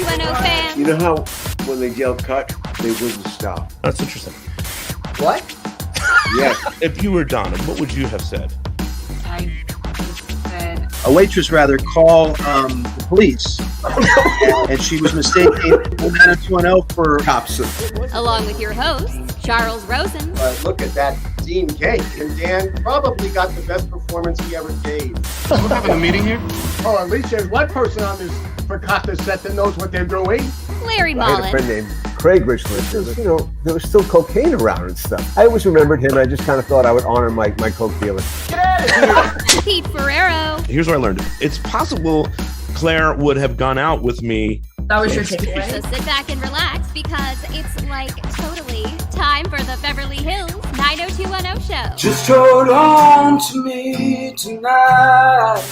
90210 fans. You know how when they yell cut, they wouldn't stop. That's interesting. What? Yes. If you were Donna, what would you have said? I said, A waitress rather call the police, and she was mistaken 90210 for cops. Along with your hosts, Charles Rosin, Look at that Dean cake, and Dan probably got the best performance he ever gave. We're having a meeting here? Oh, at least there's one person on this Fakata set that knows what they're doing. Larry I had a Mullen, friend named Craig Richland. There was still cocaine around and stuff. I always remembered him. I just kind of thought I would honor my coke dealer. Get out of here! Pete Ferriero, Here's what I learned. It's possible Claire would have gone out with me. that was your takeaway. So sit back and relax because it's like totally time for the Beverly Hills 90210 show. Just hold on to me tonight.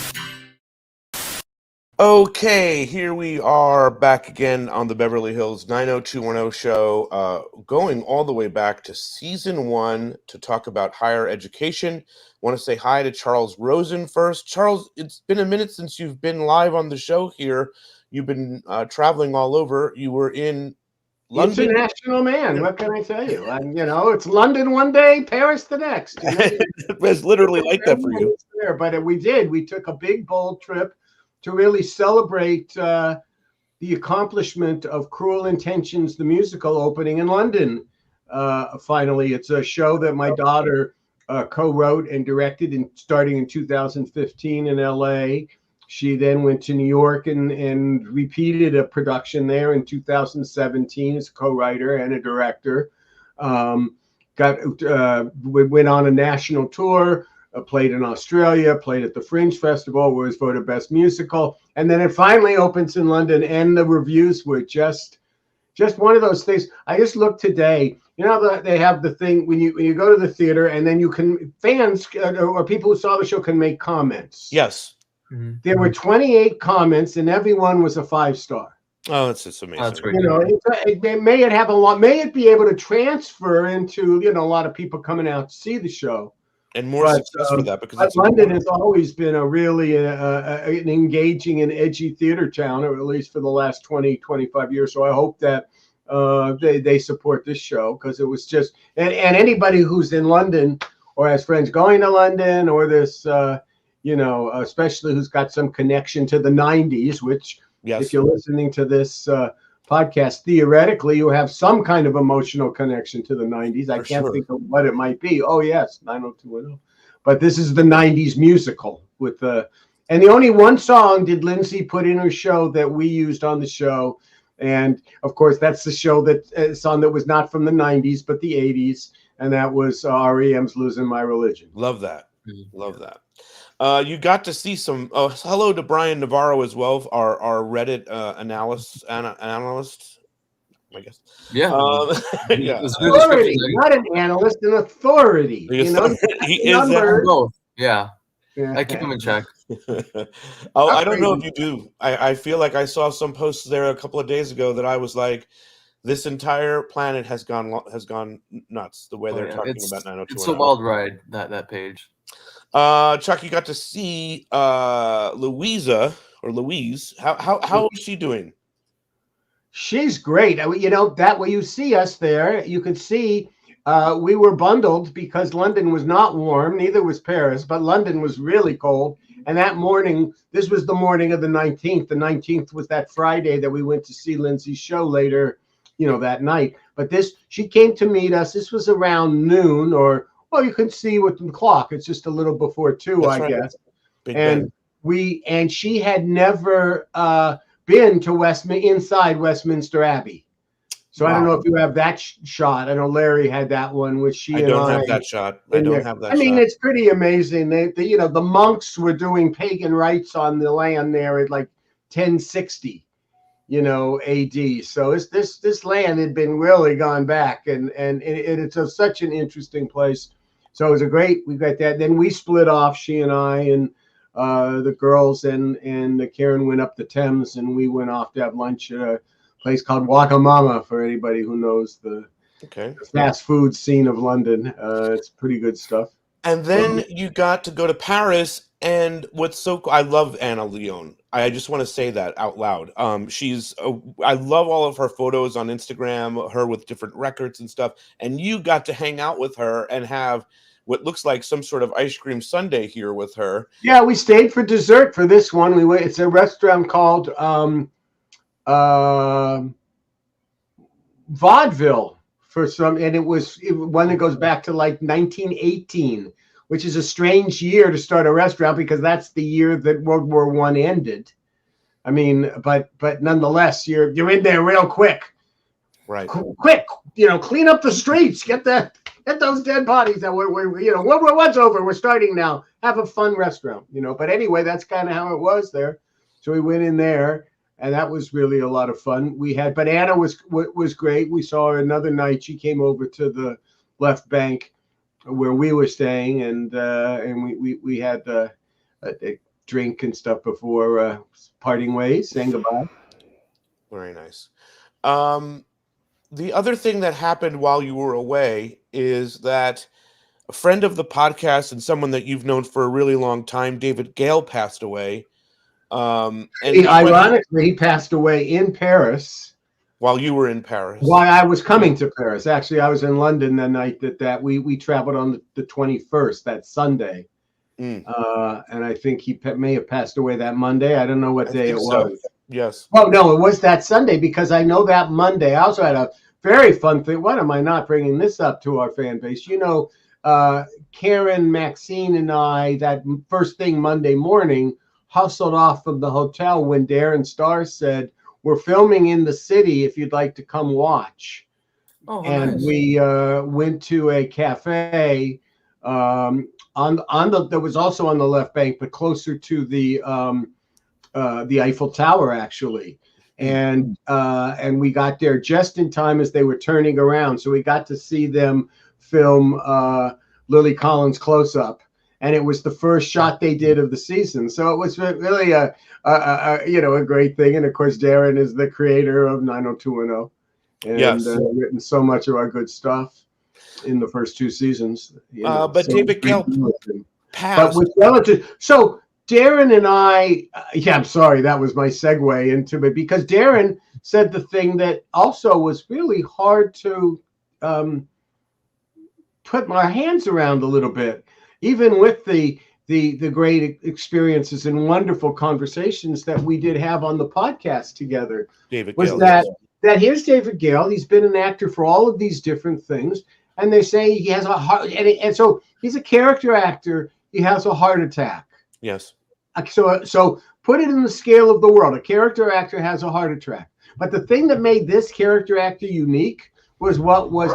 Okay, here we are back again on the Beverly Hills 90210 show, going all the way back to season 1 to talk about higher education. Want to say hi to Charles Rosin first. Charles, it's been a minute since you've been live on the show here. You've been traveling all over. You were in London. International man, what can I tell you? It's London one day, Paris the next. It was literally like that for you. There, but we took a big, bold trip to really celebrate the accomplishment of Cruel Intentions, the musical, opening in London. Finally, it's a show that my daughter co-wrote and directed, starting in 2015 in LA. She then went to New York and repeated a production there in 2017 as a co-writer and a director. Went on a national tour. Played in Australia, played at the Fringe Festival, where it was voted best musical, and then it finally opens in London. And the reviews were just one of those things. I just looked today. They have the thing when you go to the theater, and then fans or people who saw the show can make comments. Yes. Mm-hmm. There were 28 comments, and every one was a 5-star. Oh, that's just amazing. That's great. May it be able to transfer into a lot of people coming out to see the show. And more success for that because London has always been a really an engaging and edgy theater town, or at least for the last 20, 25 years. So I hope that they support this show, because it was just and anybody who's in London or has friends going to London, or this especially who's got some connection to the 90s, which if you're listening to this podcast, theoretically you have some kind of emotional connection to the 90s. I can't think of what it might be. Oh yes, 90210. But this is the 90s musical and the only one song did Lindsay put in her show that we used on the show. And of course that's the show song that was not from the 90s but the 80s, and that was REM's Losing My Religion. Love that. Love that. You got to see some. Hello to Bryan Navarro as well, our Reddit analyst, I guess. Yeah. Yeah. Authority, not an analyst, an authority. He is that both. Yeah. Yeah. I keep him in check. I don't know if you do. I feel like I saw some posts there a couple of days ago that I was like, this entire planet has gone nuts the way they're talking about 90210. It's a wild ride, that page. Chuck, you got to see Louise. How is she doing? She's great. That way you see us there, you could see we were bundled because London was not warm, neither was Paris, but London was really cold. And that morning, this was the morning of the 19th. The 19th was that Friday that we went to see Lindsay's show later, that night. But she came to meet us. This was around noon, or well, you can see with the clock. It's just a little before 2, I guess. And she had never been to inside Westminster Abbey. So wow. I don't know if you have that shot. I know Larry had that one, which she. I don't have that shot. I mean, it's pretty amazing. The monks were doing pagan rites on the land there at like 1060, AD. So this land had been really gone back, and it's such an interesting place. So it was we got that. Then we split off, she and I, and the girls and Karen went up the Thames, and we went off to have lunch at a place called Wagamama, for anybody who knows the fast food scene of London. It's pretty good stuff. And then you got to go to Paris, and I love Anna Leon. I just want to say that out loud. I love all of her photos on Instagram, her with different records and stuff. And you got to hang out with her and have what looks like some sort of ice cream sundae here with her. Yeah, we stayed for dessert for this one. It's a restaurant called Vaudeville and it was one that goes back to like 1918, which is a strange year to start a restaurant because that's the year that World War I ended. I mean, but nonetheless, you're in there real quick. Right. Quick, clean up the streets, get those dead bodies that we're World War I's over. We're starting now. Have a fun restaurant, But anyway, that's kind of how it was there. So we went in there, and that was really a lot of fun. But Anna was great. We saw her another night. She came over to the left bank where we were staying, and we had a drink and stuff before parting ways, saying goodbye. Very nice. The other thing that happened while you were away is that a friend of the podcast and someone that you've known for a really long time, David Gale, passed away. Ironically, he passed away in Paris. While you were in Paris. While I was coming to Paris. Actually, I was in London the night that we traveled on the 21st, that Sunday. And I think he may have passed away that Monday. I don't know what day it was. Yes. Oh, no, it was that Sunday because I know that Monday. I also had a very fun thing. Why am I not bringing this up to our fan base? Karen, Maxine, and I, that first thing Monday morning, hustled off from the hotel when Darren Star said, "We're filming in the city if you'd like to come watch." Oh, and nice. We went to a cafe that was also on the left bank, but closer to the Eiffel Tower, actually. And we got there just in time as they were turning around. So we got to see them film Lily Collins close up. And it was the first shot they did of the season. So it was really a great thing. And of course, Darren is the creator of 90210 and written so much of our good stuff in the first two seasons. But so David Gale passed. But with relative, so Darren and I, I'm sorry, that was my segue into it because Darren said the thing that also was really hard to put my hands around a little bit. Even with the great experiences and wonderful conversations that we did have on the podcast together, David was Gale, that here's David Gale. He's been an actor for all of these different things, and they say he has a heart, and so he's a character actor. He has a heart attack. Yes. So put it in the scale of the world. A character actor has a heart attack. But the thing that made this character actor unique was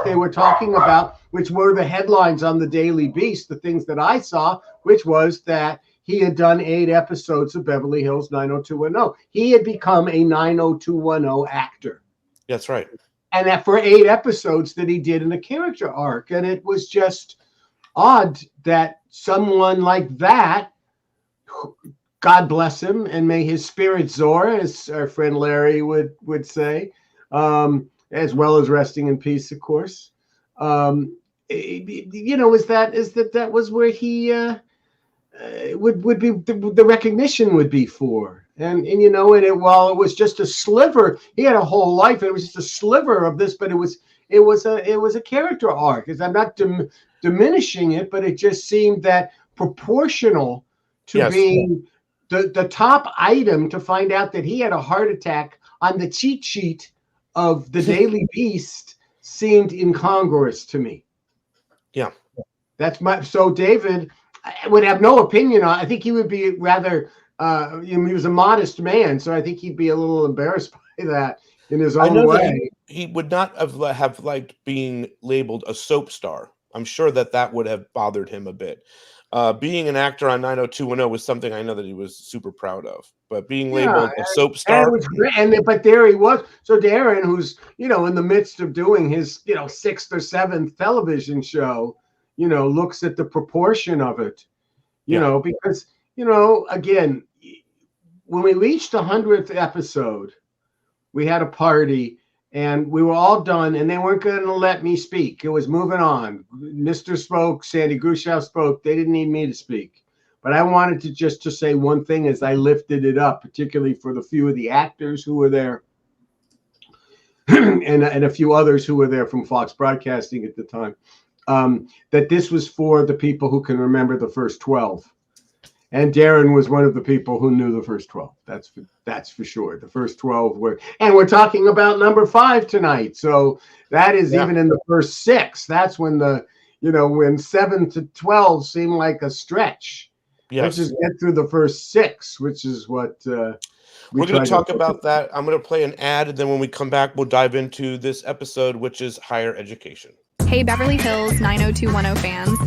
they were talking about, which were the headlines on the Daily Beast, the things that I saw, which was that he had done 8 episodes of Beverly Hills 90210. He had become a 90210 actor. That's right. And that for 8 episodes that he did in a character arc. And it was just odd that someone like that, God bless him, and may his spirit soar, as our friend Larry would say, as well as resting in peace, of course. That was where he would be the recognition would be for, and while it was just a sliver, he had a whole life. It was just a sliver of this, but it was a character arc. I'm not diminishing it, but it just seemed that proportional to being the top item to find out that he had a heart attack on the cheat sheet of the Daily Beast seemed incongruous to me. Yeah. So David would have no opinion on. I think he would be rather, he was a modest man, so I think he'd be a little embarrassed by that in his own way. He would not have liked being labeled a soap star. I'm sure that would have bothered him a bit. Being an actor on 90210 was something I know that he was super proud of. But being labeled a soap star, but there he was. So Darren, who's in the midst of doing his 6th or 7th television show, looks at the proportion of it, because again, when we reached the 100th episode, we had a party, And we were all done, and they weren't going to let me speak. It was moving on. Mr. spoke, Sandy Grushow spoke. They didn't need me to speak. But I wanted to just to say one thing as I lifted it up, particularly for the few of the actors who were there and a few others who were there from Fox Broadcasting at the time, that this was for the people who can remember the first 12. And Darren was one of the people who knew the first 12. That's for sure. The first 12 were, and we're talking about number 5 tonight. So that is even in the first 6. That's when when 7 to 12 seemed like a stretch. Yes. Let's just get through the first 6, which is what we're going to talk about that. I'm going to play an ad, and then when we come back, we'll dive into this episode, which is higher education. Hey, Beverly Hills 90210 fans.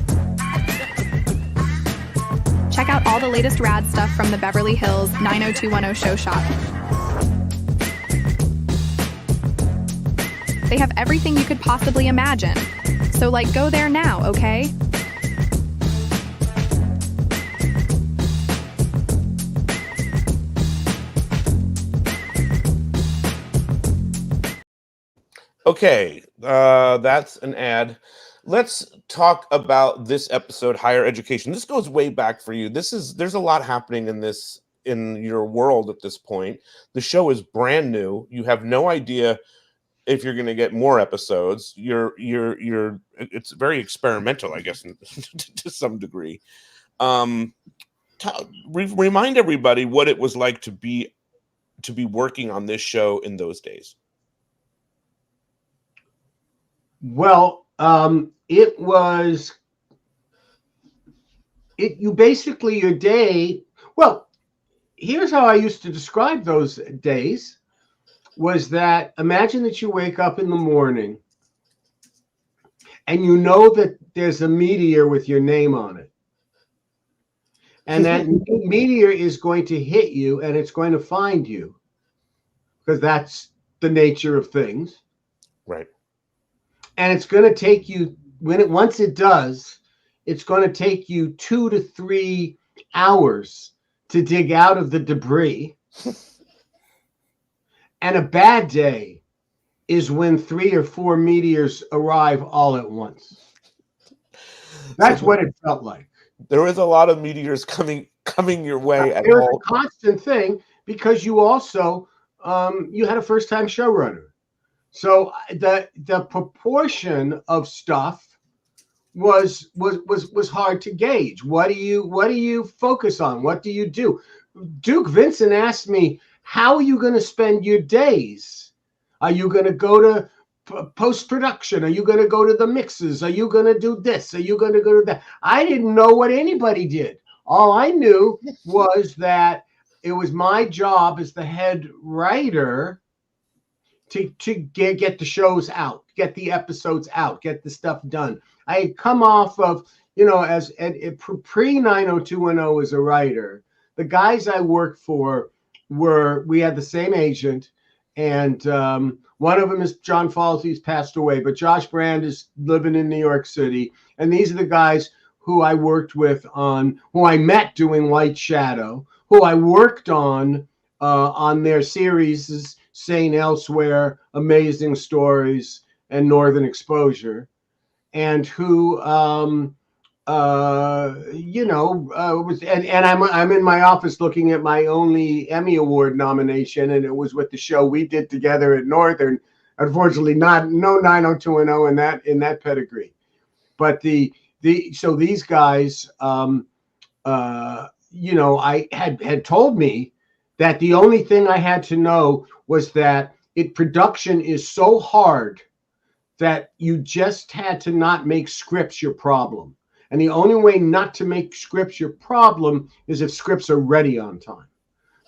Check out all the latest rad stuff from the Beverly Hills 90210 show shop. They have everything you could possibly imagine. So, go there now, okay? Okay, that's an ad. Let's talk about this episode, higher education. This goes way back for you. There's a lot happening in your world at this point. The show is brand new. You have no idea if you're going to get more episodes. It's very experimental, I guess, to some degree. Remind everybody what it was like to be working on this show in those days. Well, it was you basically your day. Well, here's how I used to describe those days was that imagine that you wake up in the morning and you know that there's a meteor with your name on it. And that meteor is going to hit you and it's going to find you because that's the nature of things. Right. And it's going to take you once it does, it's going to take you 2 to 3 hours to dig out of the debris. And a bad day is when 3 or 4 meteors arrive all at once. That's what it felt like. There was a lot of meteors coming your way at It was all. a constant thing because you also you had a first-time showrunner. So the proportion of stuff was hard to gauge. What do you focus on? What do you do? Duke Vincent asked me, "How are you going to spend your days? Are you going to go to post-production? Are you going to go to the mixes? Are you going to do this? Are you going to go to that?" I didn't know what anybody did. All I knew was that it was my job as the head writer to get the shows out, get the episodes out, get the stuff done. I had come off of, as pre-90210 as a writer, the guys I worked for we had the same agent, and one of them is John Falls, he's passed away, but Josh Brand is living in New York City. And these are the guys who I worked with who I met doing Light Shadow, who I worked on their series, Sane Elsewhere, Amazing Stories, and Northern Exposure, and who, I'm in my office looking at my only Emmy Award nomination, and it was with the show we did together at Northern. Unfortunately, no 90210 in that pedigree, but so these guys, I had told me that the only thing I had to know was that production is so hard that you just had to not make scripts your problem. And the only way not to make scripts your problem is if scripts are ready on time.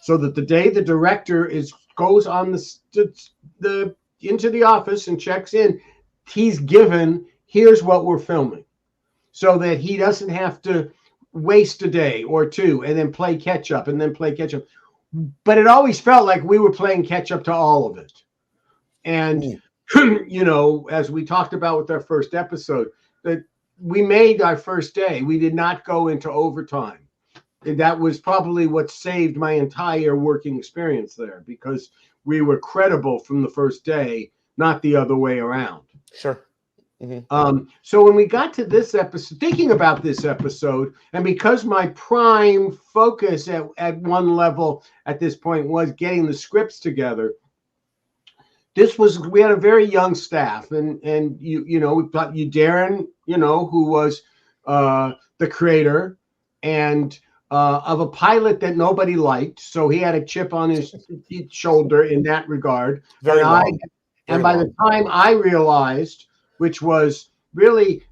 So that the day the director goes on into the office and checks in, he's given, here's what we're filming. So that he doesn't have to waste a day or two and then play catch up and then play catch up. But it always felt like we were playing catch up to all of it. And, as we talked about with our first episode, that we made our first day. We did not go into overtime. And that was probably what saved my entire working experience there, because we were credible from the first day not the other way around. Sure. Mm-hmm. So when we got to this episode, thinking about this episode, and because my prime focus at one level at this point was getting the scripts together, we had a very young staff, and we've got you, Darren, who was the creator and of a pilot that nobody liked, so he had a chip on his shoulder in that regard. And by the time I realized, which was really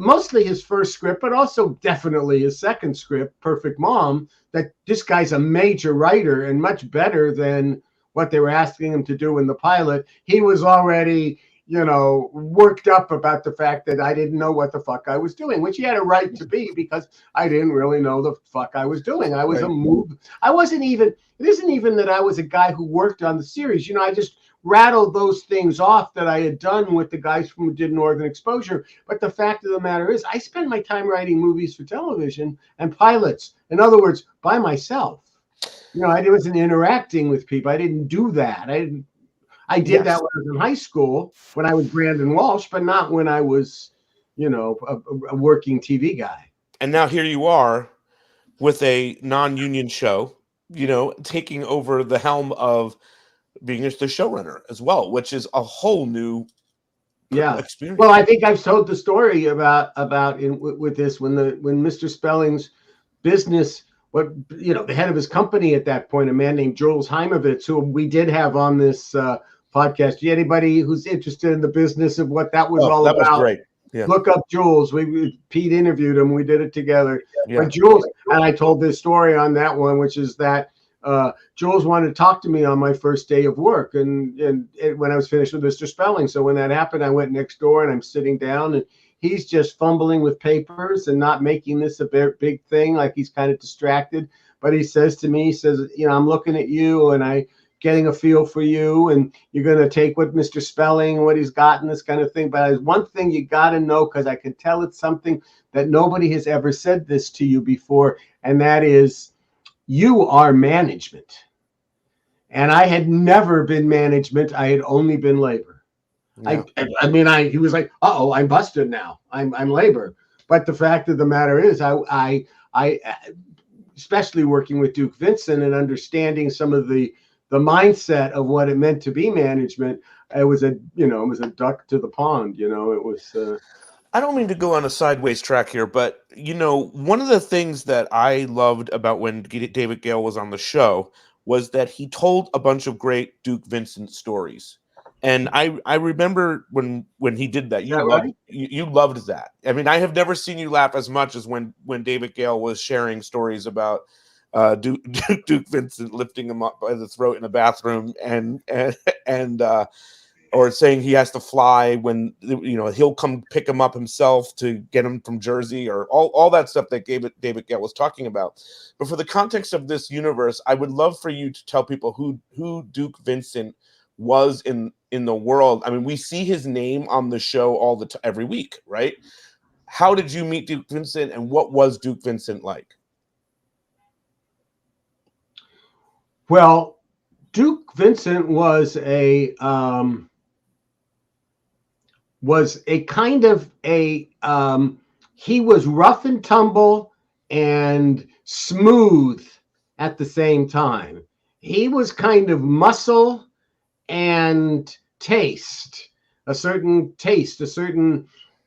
mostly his first script, but also definitely his second script, Perfect Mom, that this guy's a major writer and much better than what they were asking him to do in the pilot. He was already, worked up about the fact that I didn't know what the fuck I was doing, which he had a right to be, because I didn't really know the fuck I was doing. I was it isn't even that I was a guy who worked on the series. I just rattled those things off that I had done with the guys who did Northern Exposure. But the fact of the matter is, I spend my time writing movies for television and pilots. In other words, by myself. I wasn't interacting with people. I didn't do that. I did that when I was in high school, when I was Brandon Walsh, but not when I was, a working TV guy. And now here you are with a non-union show, taking over the helm of being the showrunner as well, which is a whole new experience. Well, I think I've told the story about with this when Mr. Spelling's business, the head of his company at that point, a man named Jules Heimovitz, who we did have on this podcast. Anybody who's interested in the business of what that was all about? That was great. Yeah. Look up Jules. Pete interviewed him. We did it together. Yeah. But Jules, and I told this story on that one, which is that Jules wanted to talk to me on my first day of work, and when I was finished with Mr. Spelling. So when that happened, I went next door and I'm sitting down, and he's just fumbling with papers and not making this a big thing, like he's kind of distracted. But he says to me, I'm looking at you and I getting a feel for you, and you're going to take what Mr. Spelling, what he's got, and this kind of thing. But there's one thing you got to know, because I can tell it's something that nobody has ever said this to you before, and that is, you are management. And I had never been management. I had only been labor. Yeah. He was like, uh-oh, I'm busted now. I'm labor. But the fact of the matter is, I especially working with Duke Vincent and understanding some of the mindset of what it meant to be management, it was a duck to the pond. It was. I don't mean to go on a sideways track here, but one of the things that I loved about when David Gale was on the show was that he told a bunch of great Duke Vincent stories. And I remember when he did that, you loved that. I have never seen you laugh as much as when David Gale was sharing stories about Duke Vincent lifting him up by the throat in a bathroom and or saying he has to fly when he'll come pick him up himself to get him from Jersey, or all that stuff that David Gale was talking about. But for the context of this universe, I would love for you to tell people who Duke Vincent was in the world. We see his name on the show every week, right? How did you meet Duke Vincent, and what was Duke Vincent like? Well, Duke Vincent was a kind of he was rough and tumble and smooth at the same time. He was kind of muscle and taste, a certain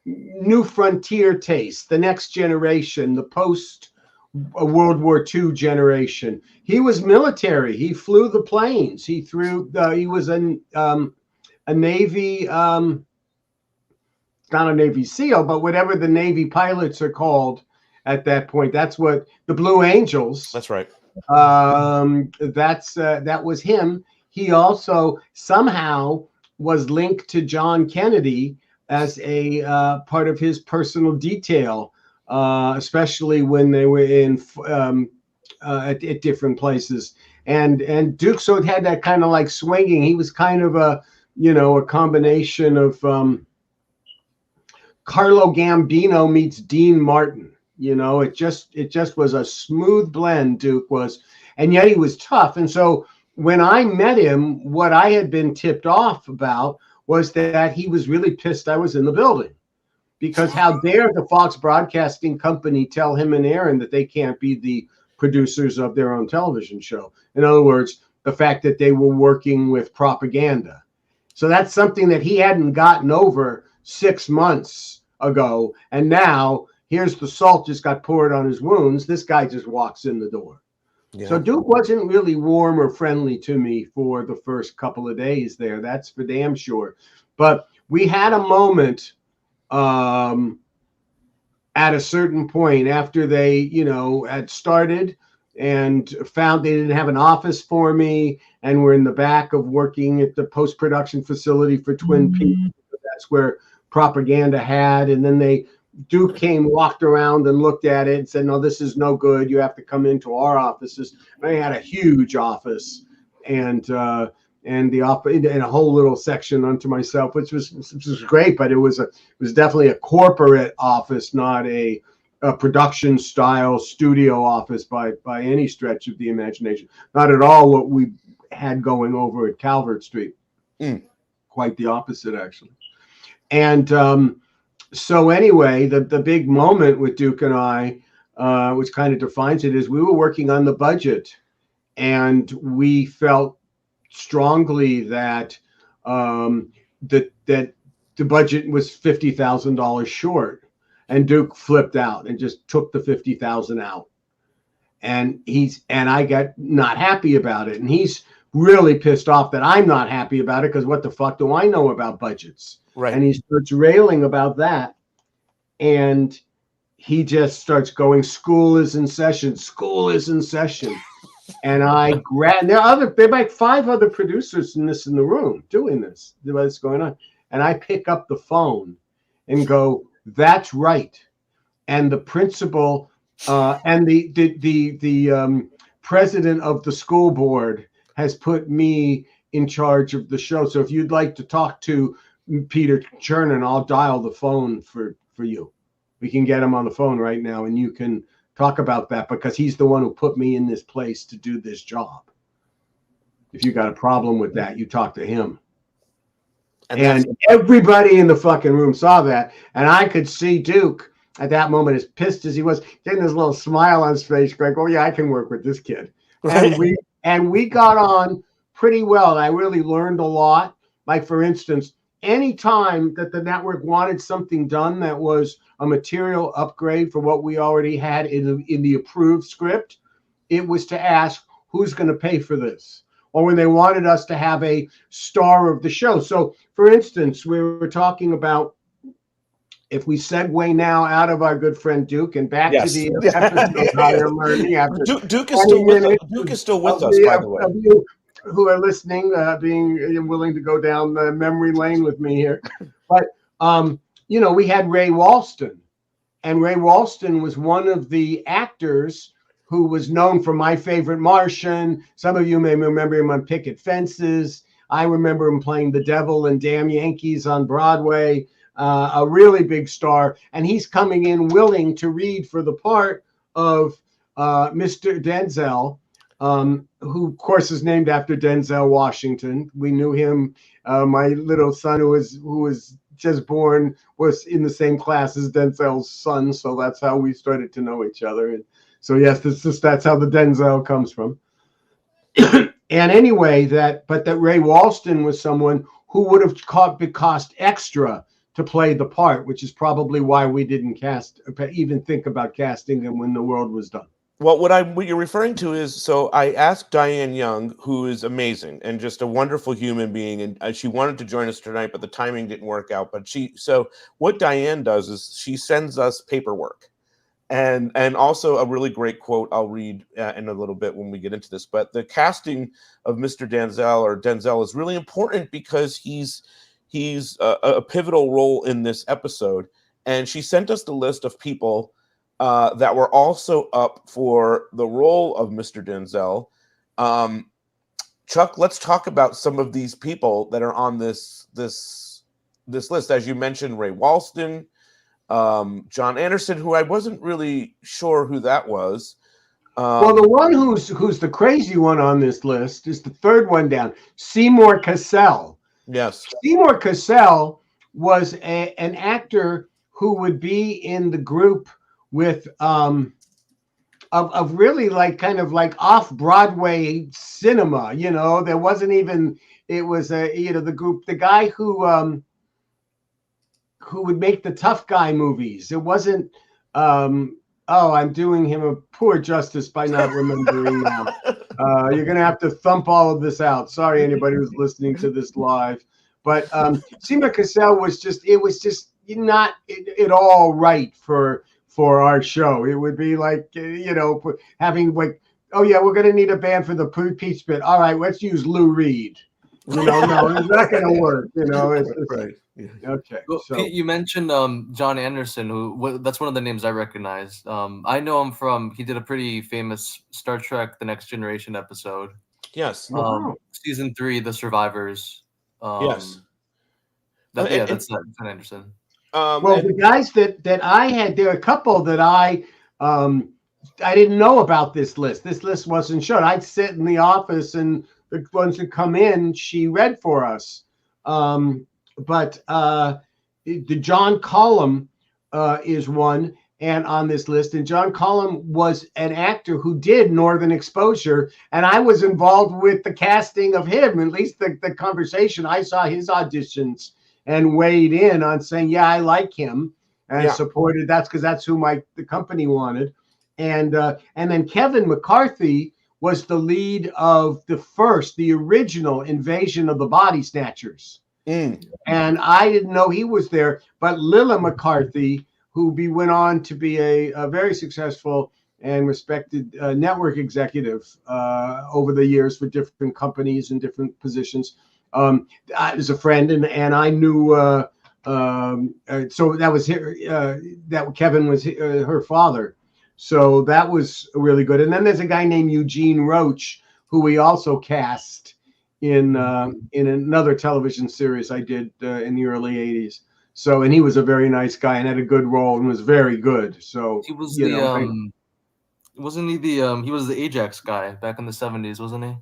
new frontier taste, the next generation, the post World War II generation. He was military. He flew the planes. He was a Navy, not a Navy SEAL, but whatever the Navy pilots are called at that point. That's what the Blue Angels. That's right. That was him. He also somehow was linked to John Kennedy as a part of his personal detail, especially when they were in at different places. And Duke, so it had that kind of like swinging. He was kind of a combination of Carlo Gambino meets Dean Martin. It just was a smooth blend, Duke was, and yet he was tough. And so when I met him, what I had been tipped off about was that he was really pissed I was in the building. Because how dare the Fox Broadcasting Company tell him and Aaron that they can't be the producers of their own television show? In other words, the fact that they were working with propaganda. So that's something that he hadn't gotten over 6 months ago. And now here's the salt just got poured on his wounds. This guy just walks in the door. Yeah. So Duke wasn't really warm or friendly to me for the first couple of days there. That's for damn sure. But we had a moment at a certain point after they, had started and found they didn't have an office for me and were in the back of working at the post-production facility for Twin Peaks. That's where propaganda had. And then Duke came, walked around and looked at it and said, no, this is no good. You have to come into our offices. And I had a huge office and the office and a whole little section unto myself, which was great, but it was definitely a corporate office, not a production style studio office by any stretch of the imagination. Not at all what we had going over at Calvert Street. Quite the opposite, actually. And so anyway, the big moment with Duke and I, which kind of defines it, is we were working on the budget, and we felt strongly that that the budget was $50,000 short, and Duke flipped out and just took the $50,000 out, and I got not happy about it, and he's really pissed off that I'm not happy about it because what the fuck do I know about budgets? Right. And he starts railing about that, and he just starts going, school is in session. School is in session. And I grabbed, there are like 5 other producers in the room doing this, what's going on. And I pick up the phone and go, that's right. And the principal and the president of the school board has put me in charge of the show. So if you'd like to talk to Peter Chernin, I'll dial the phone for you. We can get him on the phone right now, and you can talk about that, because he's the one who put me in this place to do this job. If you got a problem with that, you talk to him. And everybody in the fucking room saw that. And I could see Duke at that moment, as pissed as he was, getting this little smile on his face, going, oh yeah, I can work with this kid. Right. And we got on pretty well. And I really learned a lot. Like, for instance, any time that the network wanted something done that was a material upgrade for what we already had in the approved script, it was to ask, who's going to pay for this? Or when they wanted us to have a star of the show. So, for instance, we were talking about, if we segue now out of our good friend Duke and back to the episode Higher Learning. Duke is still with us. Duke is still with us, by the way. You who are listening, being willing to go down the memory lane with me here. But, we had Ray Walston. And Ray Walston was one of the actors who was known for My Favorite Martian. Some of you may remember him on Picket Fences. I remember him playing the devil in Damn Yankees on Broadway, a really big star. And he's coming in willing to read for the part of Mr. Denzel, who, of course, is named after Denzel Washington. We knew him. My little son, who was just born, was in the same class as Denzel's son. So that's how we started to know each other. And so, yes, that's how the Denzel comes from. And anyway, that Ray Walston was someone who would have cost extra to play the part, which is probably why we didn't even think about casting him when The World Was Done. Well, what you're referring to is, so I asked Diane Young, who is amazing and just a wonderful human being, and she wanted to join us tonight, but the timing didn't work out. But so what Diane does is she sends us paperwork, and also a really great quote I'll read in a little bit when we get into this. But the casting of Mr. Denzel is really important because he's a pivotal role in this episode, and she sent us the list of people that were also up for the role of Mr. Denzel. Chuck, let's talk about some of these people that are on this list. As you mentioned, Ray Walston, John Anderson, who I wasn't really sure who that was. Well, the one who's the crazy one on this list is the third one down, Seymour Cassell. Yes. Seymour Cassell was an actor who would be in the group with of really like kind of like off Broadway cinema. There wasn't even it was the group, the guy who would make the tough guy movies. It wasn't. I'm doing him a poor justice by not remembering now. You're gonna have to thump all of this out. Sorry, anybody who's listening to this live. But Seymour Cassell was just not at all right for our show. It would be like having like, oh yeah, we're gonna need a band for the Peach Pit. All right, let's use Lou Reed. No, it's not gonna work. It's Right. Yeah. Okay. Well, So Pete, you mentioned John Anderson, that's one of the names I recognize. I know him from, he did a pretty famous Star Trek The Next Generation episode. Yes. Season 3, The Survivors. Yes. That's John Anderson. the guys that I had, there are a couple that I didn't know about this list. This list wasn't shown. I'd sit in the office and the ones that come in, she read for us. But the John Cullum is one and on this list. And John Cullum was an actor who did Northern Exposure. And I was involved with the casting of him, at least the conversation. I saw his auditions and weighed in on saying, yeah, I like him, and supported. That's because that's who the company wanted. And then Kevin McCarthy was the lead of the original Invasion of the Body Snatchers. And I didn't know he was there, but Lilla McCarthy, who went on to be a very successful and respected network executive over the years for different companies and different positions, is a friend, and I knew. So that was that Kevin was her father. So that was really good. And then there's a guy named Eugene Roach, who we also cast in another television series I did in the early 80s. So, and he was a very nice guy and had a good role and was very good. So He was wasn't he he was the Ajax guy back in the 70s, wasn't he?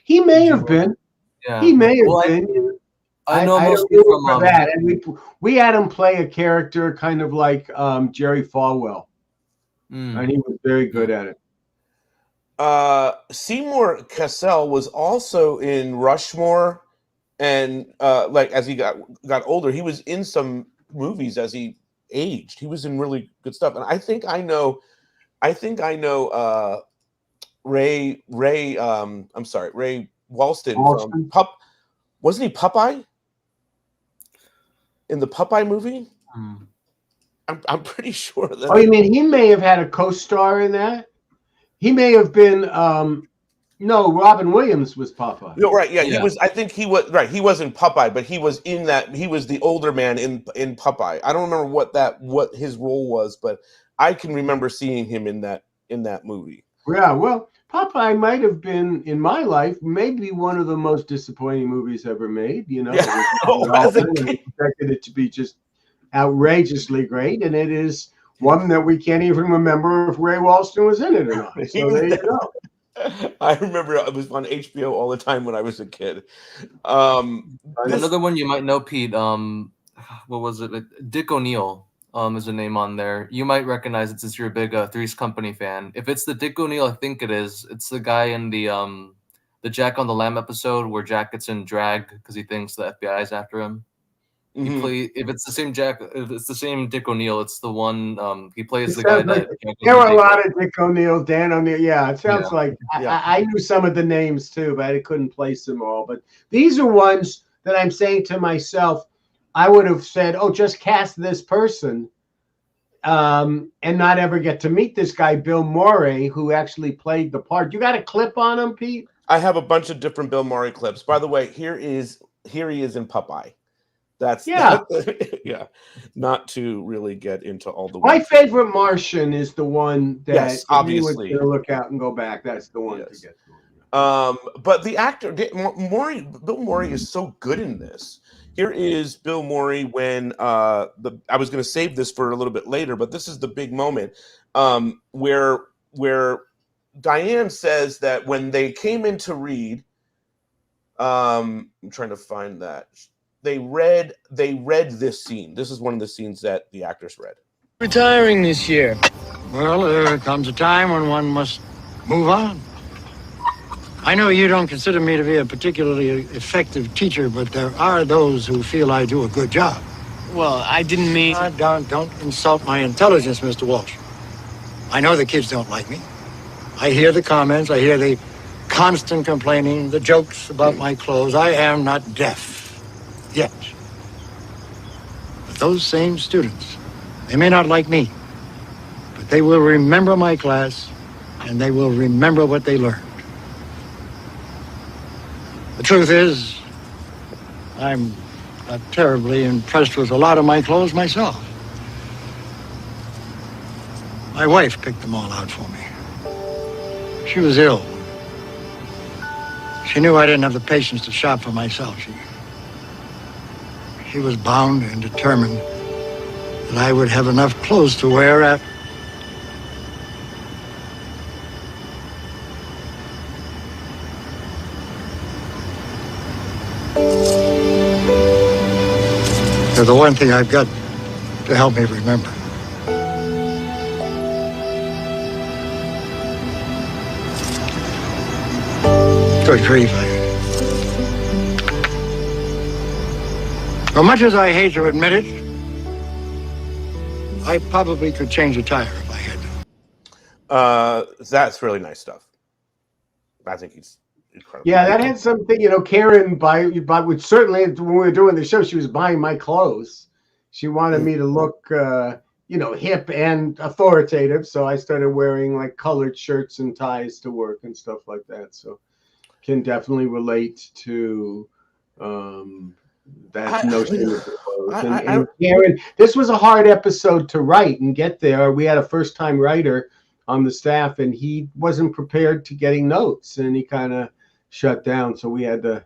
He may have been. Yeah. He may have been. I know I mostly don't know from for that. And we had him play a character kind of like Jerry Falwell. And he was very good at it. Seymour Cassell was also in Rushmore, and like as he got older, he was in some movies as he aged. He was in really good stuff, and I think I know Ray Walston from wasn't he Popeye in the Popeye movie? I'm pretty sure that. Oh, you mean he may have had a co-star in that? He may have been. No, Robin Williams was Popeye. No, right? Yeah, he was. I think he was right. He wasn't Popeye, but he was in that. He was the older man in Popeye. I don't remember what his role was, but I can remember seeing him in that movie. Yeah, well, Popeye might have been in my life maybe one of the most disappointing movies ever made. I expected it to be just outrageously great, and it is one that we can't even remember if Ray Walston was in it or not. So there you go. I remember it was on HBO all the time when I was a kid. Another one you might know, Pete. What was it? Dick O'Neill is a name on there. You might recognize it since you're a big Three's Company fan. If it's the Dick O'Neill, I think it is. It's the guy in the Jack on the Lamb episode where Jack gets in drag because he thinks the FBI is after him. If it's the same if it's the same Dick O'Neill, it's the one he plays the guy that. There were a lot of Dick O'Neill, Dan O'Neill. Yeah, it sounds like I knew some of the names too, but I couldn't place them all. But these are ones that I'm saying to myself, I would have said, "Oh, just cast this person," and not ever get to meet this guy, Bill Murray, who actually played the part. You got a clip on him, Pete? I have a bunch of different Bill Murray clips. By the way, here he is in Popeye. That's not to really get into all the. My favorite Martian is the one that obviously you would look out and go back. That's the one to get. But the actor Bill Murray is so good in this. Here is Bill Murray when I was going to save this for a little bit later, but this is the big moment where Diane says that when they came in to read, I'm trying to find that. They read this scene. This is one of the scenes that the actors read. Retiring this year. Well, there comes a time when one must move on. I know you don't consider me to be a particularly effective teacher, but there are those who feel I do a good job. Well, I didn't mean... Don't insult my intelligence, Mr. Walsh. I know the kids don't like me. I hear the comments, I hear the constant complaining, the jokes about my clothes. I am not deaf yet. But those same students, they may not like me, but they will remember my class and they will remember what they learned. The truth is, I'm not terribly impressed with a lot of my clothes myself. My wife picked them all out for me. She was ill. She knew I didn't have the patience to shop for myself. She was bound and determined that I would have enough clothes to wear at... They're the one thing I've got to help me remember. Good grief. As much as I hate to admit it, I probably could change a tire if I had to. That's really nice stuff. I think he's incredible. Yeah, that had something, Karen, which certainly when we were doing the show, she was buying my clothes. She wanted me to look, hip and authoritative. So I started wearing like colored shirts and ties to work and stuff like that. So can definitely relate to that notion of the clothes. And Karen, this was a hard episode to write and get there. We had a first-time writer on the staff, and he wasn't prepared to getting notes, and he kind of shut down. So we had to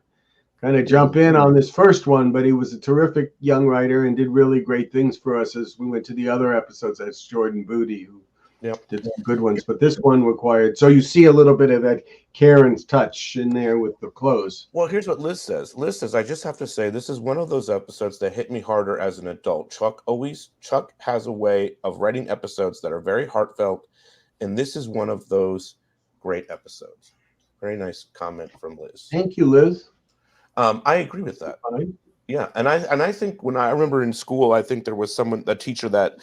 kind of jump in on this first one, but he was a terrific young writer and did really great things for us as we went to the other episodes. That's Jordan Booty, who did some good ones, but this one required. So you see a little bit of that Karen's touch in there with the clothes. Well, here's what Liz says. Liz says, I just have to say, this is one of those episodes that hit me harder as an adult. Chuck has a way of writing episodes that are very heartfelt, and this is one of those great episodes. Very nice comment from Liz. Thank you, Liz. I agree with that. Yeah, and I think when I remember in school, I think there was a teacher that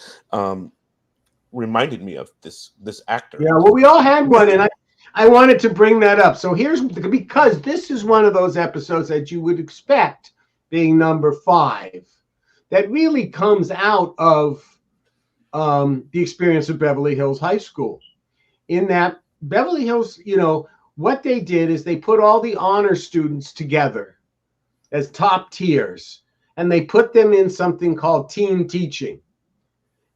reminded me of this actor. Yeah, well, we all had one, and I wanted to bring that up. So because this is one of those episodes that you would expect being number 5, that really comes out of the experience of Beverly Hills High School. In that Beverly Hills, what they did is they put all the honor students together as top tiers, and they put them in something called team teaching.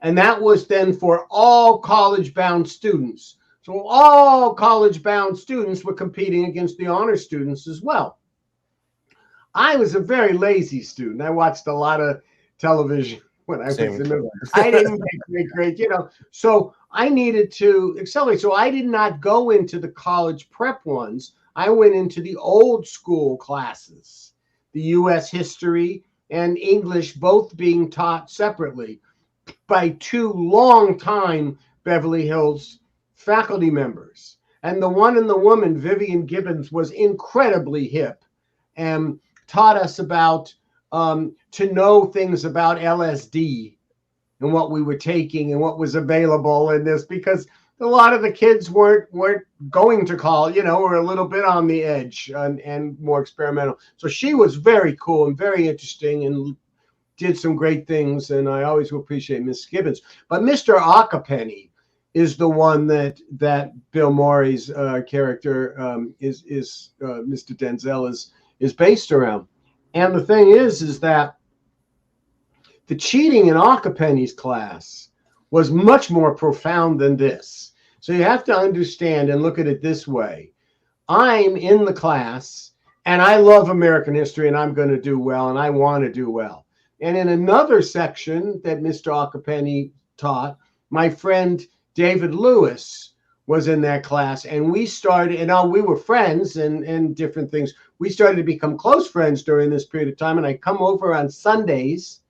And that was then for all college-bound students. So all college-bound students were competing against the honor students as well. I was a very lazy student. I watched a lot of television when I was in the... I didn't make great, So I needed to accelerate. So I did not go into the college prep ones. I went into the old school classes, the U.S. history and English both being taught separately by 2 long-time Beverly Hills faculty members. And the one and the woman, Vivian Gibbons, was incredibly hip and taught us about to know things about LSD and what we were taking and what was available in this, because a lot of the kids weren't going to college, were a little bit on the edge and more experimental. So she was very cool and very interesting and did some great things, and I always will appreciate Miss Gibbons. But Mr. Ockapenny is the one that Bill Murray's character is Mr. Denzel is based around. And the thing is that the cheating in Ockapenny's class was much more profound than this. So you have to understand and look at it this way. I'm in the class, and I love American history, and I'm going to do well, and I want to do well. And in another section that Mr. Ockapenny taught, my friend David Lewis was in that class, and we started, and we were friends and different things. we started to become close friends during this period of time. And I'd come over on Sundays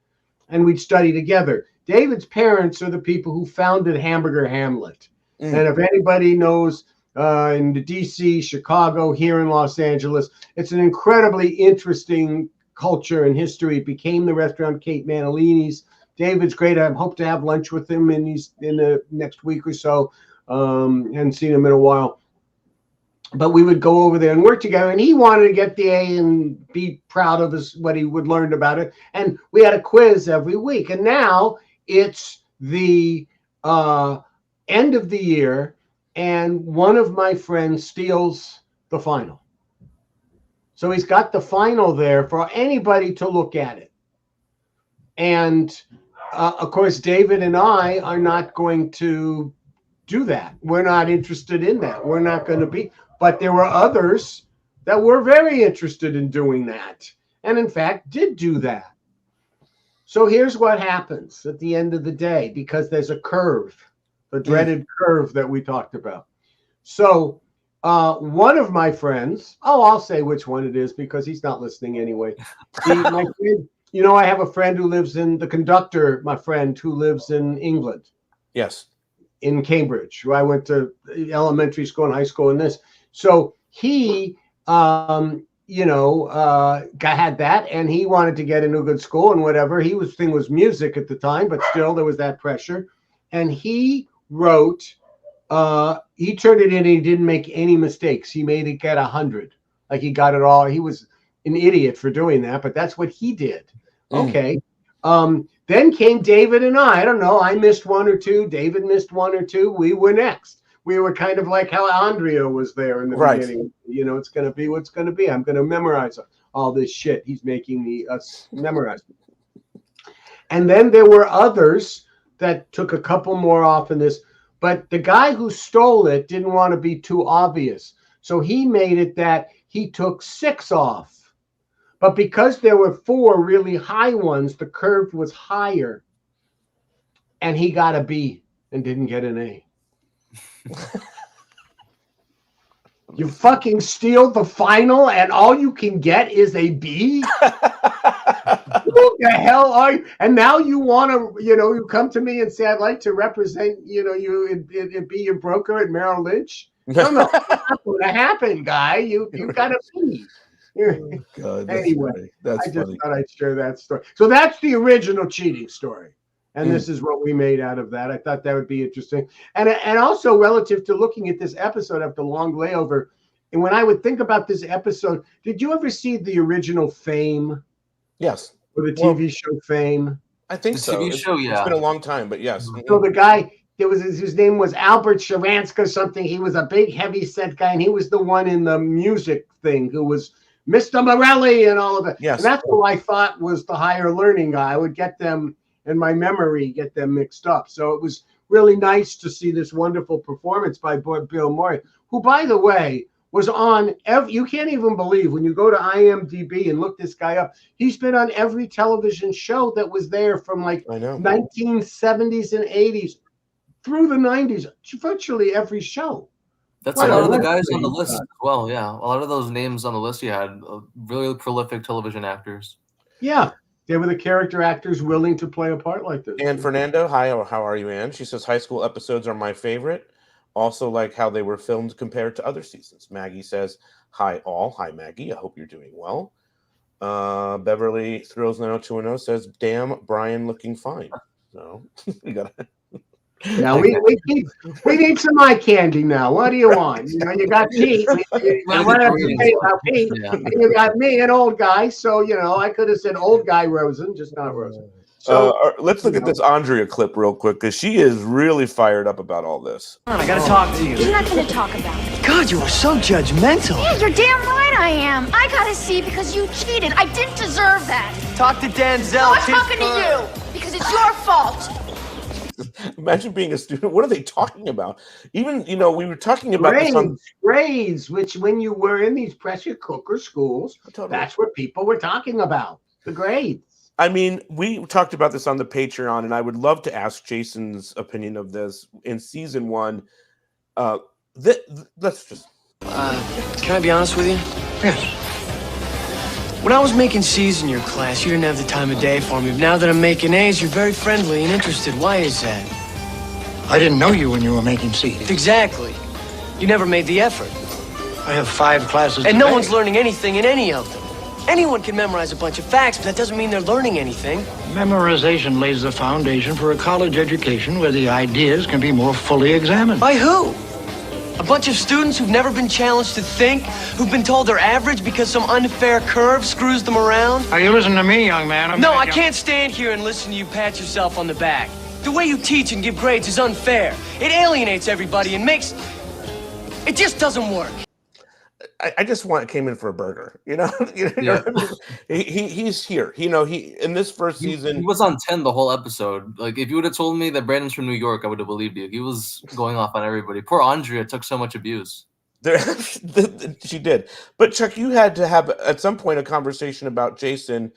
and we'd study together. David's parents are the people who founded Hamburger Hamlet. And if anybody knows in the DC, Chicago, here in Los Angeles, it's an incredibly interesting culture and history. It became the restaurant Kate Manalini's. David's great. I hope to have lunch with him in the next week or so. Hadn't seen him in a while. But we would go over there and work together. And he wanted to get the A and be proud of what he would learn about it. And we had a quiz every week. And now it's the end of the year. And one of my friends steals the final. So he's got the final there for anybody to look at it. And of course, David and I are not going to do that. We're not interested in that. We're not going to be. But there were others that were very interested in doing that. And in fact, did do that. So here's what happens at the end of the day, because there's a curve, the dreaded curve that we talked about. So one of my friends, I'll say which one it is because he's not listening anyway. My friend, I have a friend who lives the conductor, my friend who lives in England. Yes. In Cambridge, where I went to elementary school and high school and this. So he, had that and he wanted to get into a good school and whatever. Thing was music at the time, but still there was that pressure. And he wrote, he turned it in and he didn't make any mistakes. He made it get 100. Like he got it all. He was an idiot for doing that, but that's what he did. Okay. Then came David and I don't know. I missed one or two. David missed one or two. We were next. We were kind of like how Andrea was there in the beginning. It's going to be what's going to be. I'm going to memorize all this shit. He's making us memorize. And then there were others that took a couple more off in this. But the guy who stole it didn't want to be too obvious. So he made it that he took 6 off. But because there were 4 really high ones, the curve was higher. And he got a B and didn't get an A. You fucking steal the final and all you can get is a B? Who the hell are you? And now you want to, you come to me and say, I'd like to represent, you and be your broker at Merrill Lynch. No, that's not going to happen, guy. You've got to be. Oh, God, anyway, that's I just funny. thought I'd share that story. So that's the original cheating story. And this is what we made out of that. I thought that would be interesting. And also relative to looking at this episode after long layover, and when I would think about this episode, did you ever see the original Fame? Yes. Or the TV show Fame? I think so. TV show, yeah. It's been a long time, but yes. So the guy, his name was Albert Sharansky or something. He was a big, heavy-set guy, and he was the one in the music thing who was Mr. Morelli and all of that. Yes. And that's who I thought was the higher learning guy. I would get them in my memory, get them mixed up. So it was really nice to see this wonderful performance by Bill Murray, who, by the way, was on you can't even believe when you go to IMDb and look this guy up. He's been on every television show that was there from like 1970s and 80s through the 90s, virtually every show. That's a lot of the guys on the list as well. Yeah, a lot of those names on the list you had really prolific television actors. Yeah. They were the character actors willing to play a part like this. And Fernando, hi, how are you, Ann? She says, high school episodes are my favorite. Also like how they were filmed compared to other seasons. Maggie says, hi, all. Hi, Maggie. I hope you're doing well. Beverly Thrills 90210 says, damn, Brian looking fine. So we got to... Now we need some eye candy now. What do you want? You got Pete. You got me, an old guy. So I could have said old guy Rosin, just not Rosin. So let's look at this Andrea clip real quick because she is really fired up about all this. I gotta talk to you. You're not gonna talk about it. God, you are so judgmental. Yeah, you're damn right I am. I gotta see because you cheated. I didn't deserve that. Talk to Denzel. No, I'm talking to you because it's your fault. Imagine being a student. What are they talking about? Even, we were talking about grades, which when you were in these pressure cooker schools, that's what people were talking about, the grades. I mean, we talked about this on the Patreon, and I would love to ask Jason's opinion of this. In season 1, let's just... Can I be honest with you? Yes. When I was making C's in your class, you didn't have the time of day for me. But now that I'm making A's, you're very friendly and interested. Why is that? I didn't know you when you were making C's. Exactly. You never made the effort. I have 5 classes And a no day. one's learning anything in any of them. Anyone can memorize a bunch of facts, but that doesn't mean they're learning anything. Memorization lays the foundation for a college education where the ideas can be more fully examined. By who? A bunch of students who've never been challenged to think, who've been told they're average because some unfair curve screws them around? Now, you listen to me, young man. No, I can't stand here and listen to you pat yourself on the back. The way you teach and give grades is unfair. It alienates everybody and makes... It just doesn't work. I just came in for a burger, Yeah. He's here. He in this first season he was on 10 the whole episode. Like, if you would have told me that Brandon's from New York, I would have believed you. He was going off on everybody. Poor Andrea took so much abuse. She did. But Chuck, you had to have at some point a conversation about Jason,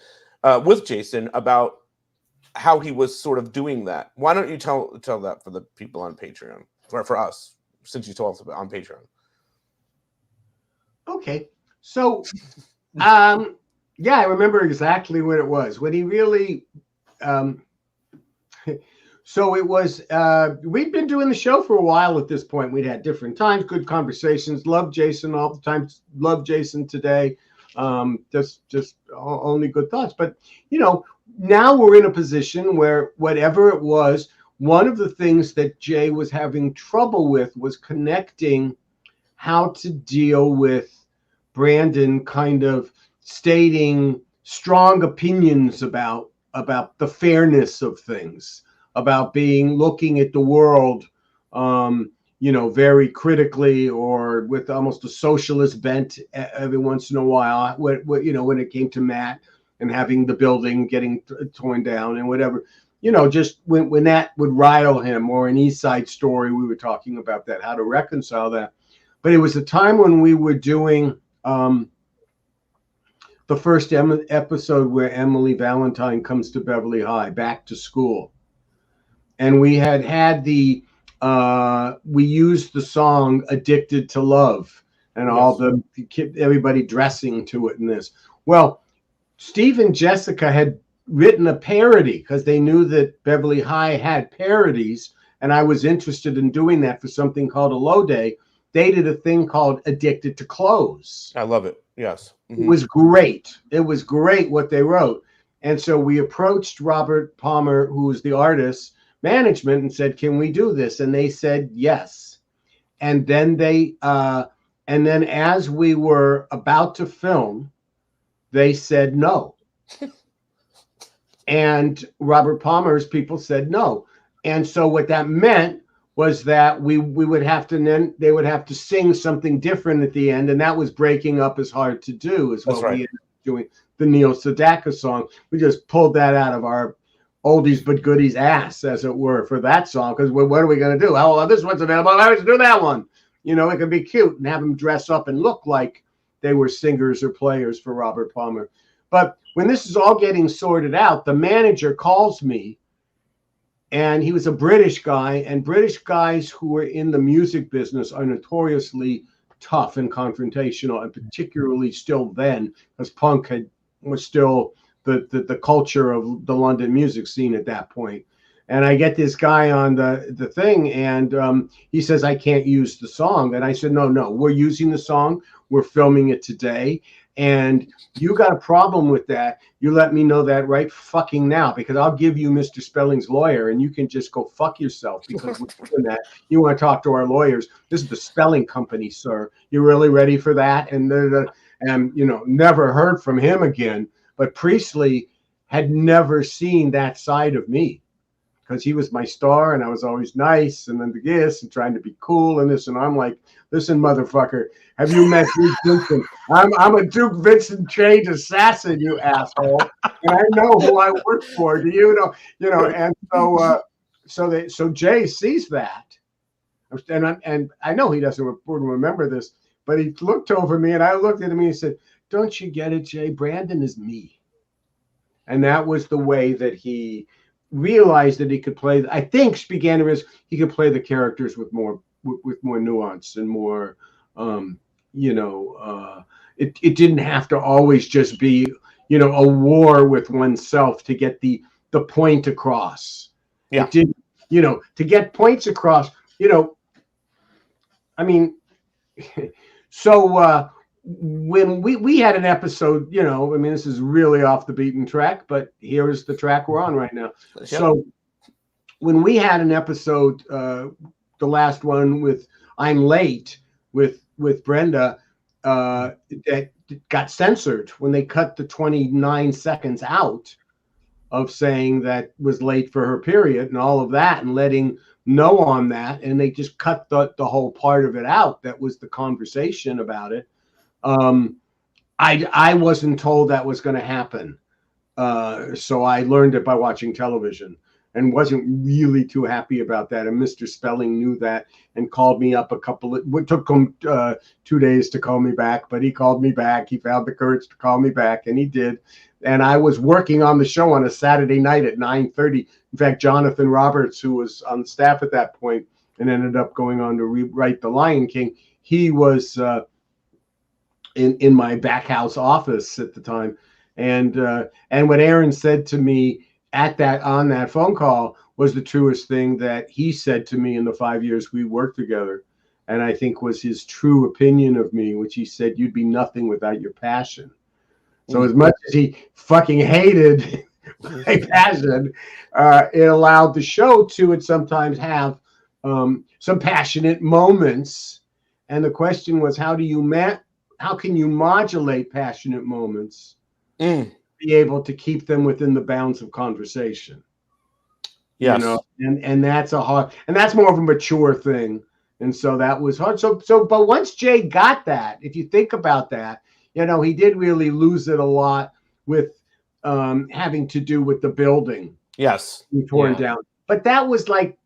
with Jason, about how he was sort of doing that. Why don't you tell that for the people on Patreon, for us, since you told us about on Patreon? Okay, so yeah, I remember exactly what it was when he really. So it was. We'd been doing the show for a while at this point. We'd had different times, good conversations. Loved Jason all the time. Loved Jason today. Just only good thoughts. But now we're in a position where whatever it was, one of the things that Jay was having trouble with was connecting how to deal with Brandon kind of stating strong opinions about the fairness of things, about looking at the world, very critically or with almost a socialist bent every once in a while. When it came to Matt and having the building getting torn down and whatever, just when that would rile him, or an East Side Story, we were talking about that, how to reconcile that. But it was a time when we were doing the first episode where Emily Valentine comes to Beverly High, back to school. And we had we used the song Addicted to Love and all everybody dressing to it in this. Well, Steve and Jessica had written a parody because they knew that Beverly High had parodies, and I was interested in doing that for something called a Low Day. They did a thing called Addicted to Clothes. I love it. Yes. Mm-hmm. It was great. It was great what they wrote. And so we approached Robert Palmer, who was the artist, management, and said, can we do this? And they said yes. And then as we were about to film, they said no. And Robert Palmer's people said no. And so what that meant was that we would have to, then they would have to sing something different at the end, and that was breaking up is hard to do, is what we ended up doing. The Neil Sedaka song, we just pulled that out of our oldies but goodies ass, as it were, for that song, because what are we going to do? Oh, well, this one's available, let's do that one. It could be cute and have them dress up and look like they were singers or players for Robert Palmer. But when this is all getting sorted out, the manager calls me. And he was a British guy, and British guys who are in the music business are notoriously tough and confrontational, and particularly still then, because punk was still the culture of the London music scene at that point. And I get this guy on the thing, and he says, I can't use the song. And I said, no, we're using the song. We're filming it today. And you got a problem with that, you let me know that right fucking now, because I'll give you Mr. Spelling's lawyer, and you can just go fuck yourself, because we're doing that. You want to talk to our lawyers. This is the Spelling Company, sir. You really ready for that? And never heard from him again. But Priestley had never seen that side of me, because he was my star, and I was always nice, and then the gifts and trying to be cool and this, and I'm like, listen, motherfucker, have you met Duke Vincent? I'm a Duke Vincent trained assassin, you asshole, and I know who I work for. Do you know? And so Jay sees that, and I know he doesn't remember this, but he looked over me, and I looked at him, and he said, "Don't you get it, Jay? Brandon is me," and that was the way that he realized that he could play. I think he could play the characters with more nuance and more, it didn't have to always just be, a war with oneself to get the point across. Yeah. It didn't, to get points across, I mean, so when we had an episode, this is really off the beaten track, but here is the track we're on right now. Yep. So when we had an episode, the last one with I'm Late with Brenda, that got censored when they cut the 29 seconds out of saying that was late for her period and all of that and letting know on that. And they just cut the whole part of it out. That was the conversation about it. I wasn't told that was going to happen. So I learned it by watching television and wasn't really too happy about that. And Mr. Spelling knew that and called me up it took him 2 days to call me back, but he called me back. He found the courage to call me back, and he did. And I was working on the show on a Saturday night at 9:30. In fact, Jonathan Roberts, who was on staff at that point and ended up going on to rewrite The Lion King, he was in my back house office at the time. And what Aaron said to me on that phone call was the truest thing that he said to me in the 5 years we worked together. And I think was his true opinion of me, which he said, you'd be nothing without your passion. So as much as he fucking hated my passion, it allowed the show to sometimes have some passionate moments. And the question was, how can you modulate passionate moments? Be able to keep them within the bounds of conversation. Yes. And that's that's more of a mature thing. And so that was hard. But once Jay got that, if you think about that, he did really lose it a lot with having to do with the building. Yes. Torn down. But that was like,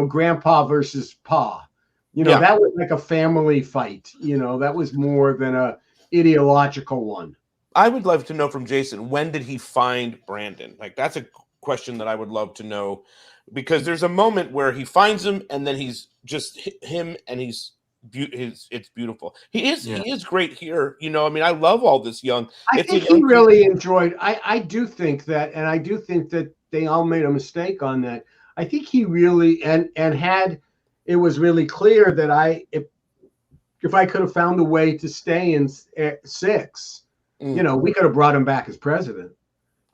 grandpa versus pa. That was like a family fight. That was more than a ideological one. I would love to know from Jason, when did he find Brandon? Like, that's a question that I would love to know, because there's a moment where he finds him and then he's just him and it's beautiful. He is great here. I love all this young. I think he really enjoyed. I do think that, and I do think that they all made a mistake on that. I think he really and had it was really clear that if I could have found a way to stay in 6. We could have brought him back as president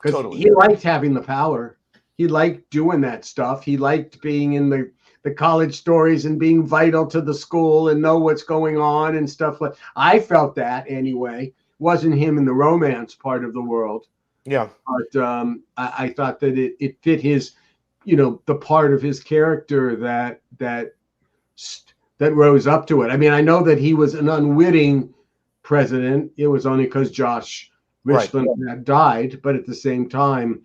because he liked having the power. He liked doing that stuff. He liked being in the college stories and being vital to the school and know what's going on and stuff like. I felt that anyway. Wasn't him in the romance part of the world. Yeah. But I thought that it fit his, the part of his character that rose up to it. I mean, I know that he was an unwitting president. It was only because Josh Richland had died, but at the same time,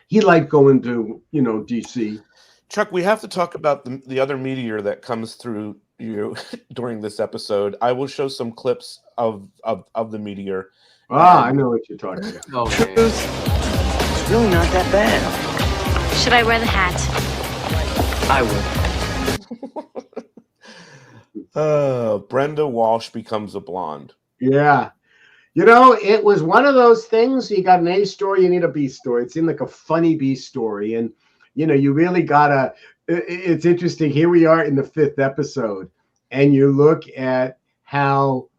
he liked going to DC. Chuck, we have to talk about the other meteor that comes through you during this episode. I will show some clips of the meteor. I know what you're talking about. Okay. It's really not that bad. Should I wear the hat? I would. Brenda Walsh becomes a blonde. Yeah. It was one of those things. You got an A story, you need a B story. It seemed like a funny B story. And, you really gotta, it's interesting. Here we are in the 5th episode, and you look at how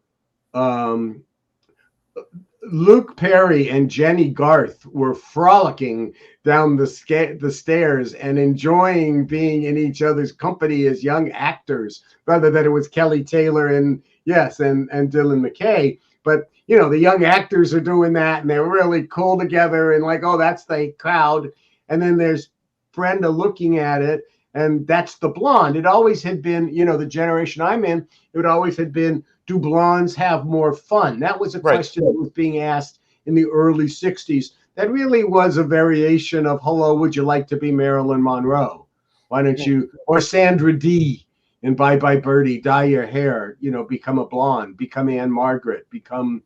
Luke Perry and Jenny Garth were frolicking down the stairs and enjoying being in each other's company as young actors, rather than it was Kelly Taylor and Dylan McKay. But, the young actors are doing that, and they're really cool together and like, oh, that's the crowd. And then there's Brenda looking at it, and that's the blonde. It always had been, the generation I'm in, it always had been, do blondes have more fun? That was a question that was being asked in the early 60s. That really was a variation of, hello, would you like to be Marilyn Monroe? Why don't you, or Sandra Dee in Bye Bye Birdie, dye your hair, become a blonde, become Anne Margaret, become,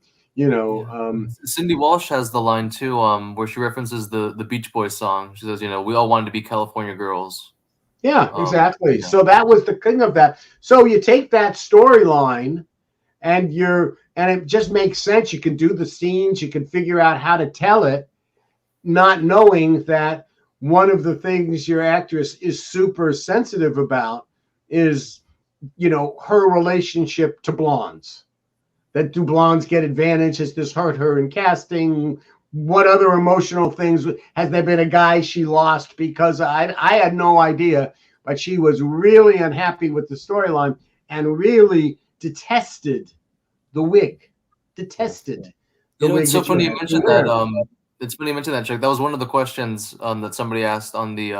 Cindy Walsh has the line too, where she references the Beach Boys song. She says, we all wanted to be California girls. Yeah, exactly. So that was the thing of that. So you take that storyline and it just makes sense. You can do the scenes, you can figure out how to tell it, not knowing that one of the things your actress is super sensitive about is, her relationship to blondes. That do blondes get advantage? Has this hurt her in casting? What other emotional things? Has there been a guy she lost? Because I had no idea, but she was really unhappy with the storyline and really detested the wig. Detested. It's so funny you mentioned that. It's funny you mentioned that, Chuck. That was one of the questions that somebody asked on the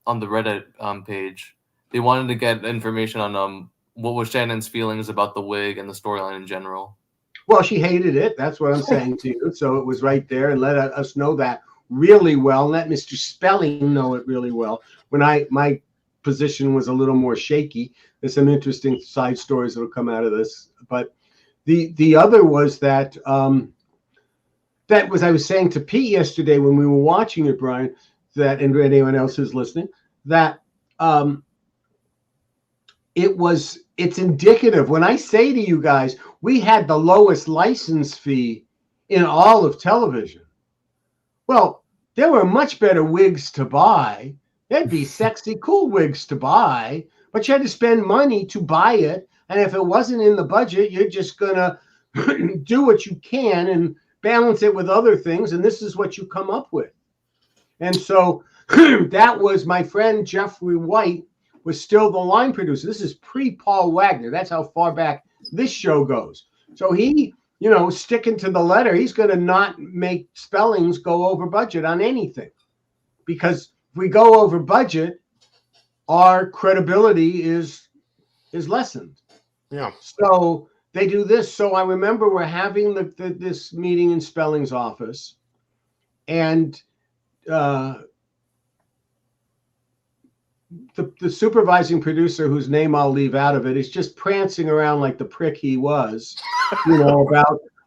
Reddit page. They wanted to get information on what was Shannon's feelings about the wig and the storyline in general. Well, she hated it. That's what I'm saying to you. So it was right there, and let us know that really well. Let Mr. Spelling know it really well. When my position was a little more shaky, there's some interesting side stories that will come out of this. But the other was that I was saying to Pete yesterday when we were watching it, Brian, that, and anyone else who's listening, that it's indicative. When I say to you guys, we had the lowest license fee in all of television. Well, there were much better wigs to buy. There'd be sexy, cool wigs to buy, but you had to spend money to buy it. And if it wasn't in the budget, you're just going to do what you can and balance it with other things. And this is what you come up with. And so that was my friend Jeffrey White was still the line producer. This is pre-Paul Wagner. That's how far back this show goes. So he, sticking to the letter, he's going to not make Spellings go over budget on anything. Because if we go over budget, our credibility is lessened. Yeah. So they do this. So I remember we're having this meeting in Spellings' office, and the supervising producer, whose name I'll leave out of it, is just prancing around like the prick he was,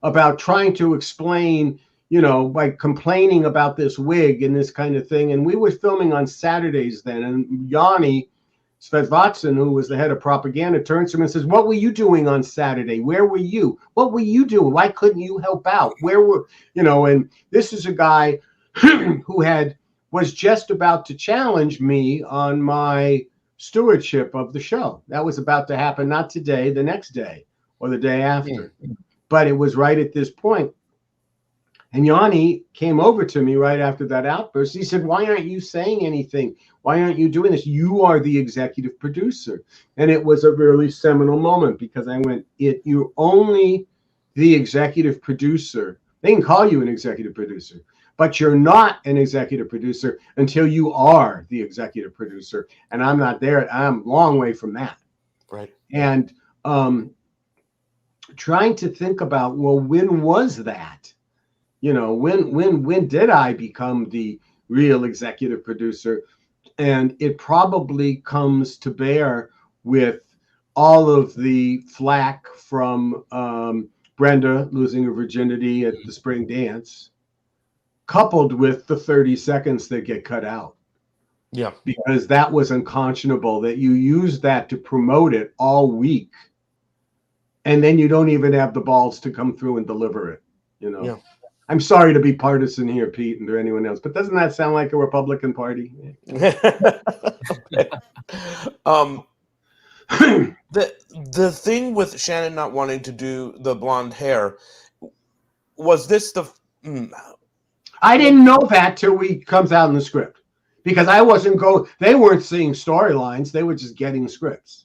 about trying to explain, by complaining about this wig and this kind of thing. And we were filming on Saturdays then, and Yanni Svetvatsin, who was the head of propaganda, turns to him and says, "What were you doing on Saturday? Where were you? What were you doing? Why couldn't you help out? Where were, and this is a guy who was just about to challenge me on my stewardship of the show. That was about to happen, not today, the next day or the day after. But it was right at this point. And Yanni came over to me right after that outburst. He said, "Why aren't you saying anything? Why aren't you doing this? You are the executive producer." And it was a really seminal moment because I went, you're only the executive producer. They can call you an executive producer, but you're not an executive producer until you are the executive producer. And I'm not there. I'm a long way from that. Right. And trying to think about, well, when was that? When did I become the real executive producer? And it probably comes to bear with all of the flack from Brenda losing her virginity at the spring dance, coupled with the 30 seconds that get cut out. Yeah. Because that was unconscionable, that you use that to promote it all week. And then you don't even have the balls to come through and deliver it, Yeah. I'm sorry to be partisan here, Pete, and to anyone else, but doesn't that sound like a Republican Party? The thing with Shannon not wanting to do the blonde hair, was this the... I didn't know that till we comes out in the script, because they weren't seeing storylines, they were just getting scripts.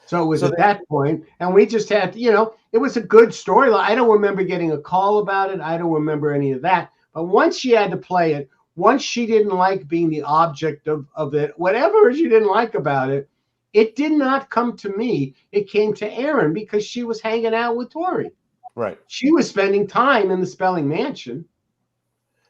So it was at that point, and we just had, it was a good storyline. I don't remember getting a call about it. I don't remember any of that. But once she had to play it, once she didn't like being the object of it, whatever she didn't like about it, it did not come to me. It came to Erin because she was hanging out with Tori. Right. She was spending time in the Spelling mansion,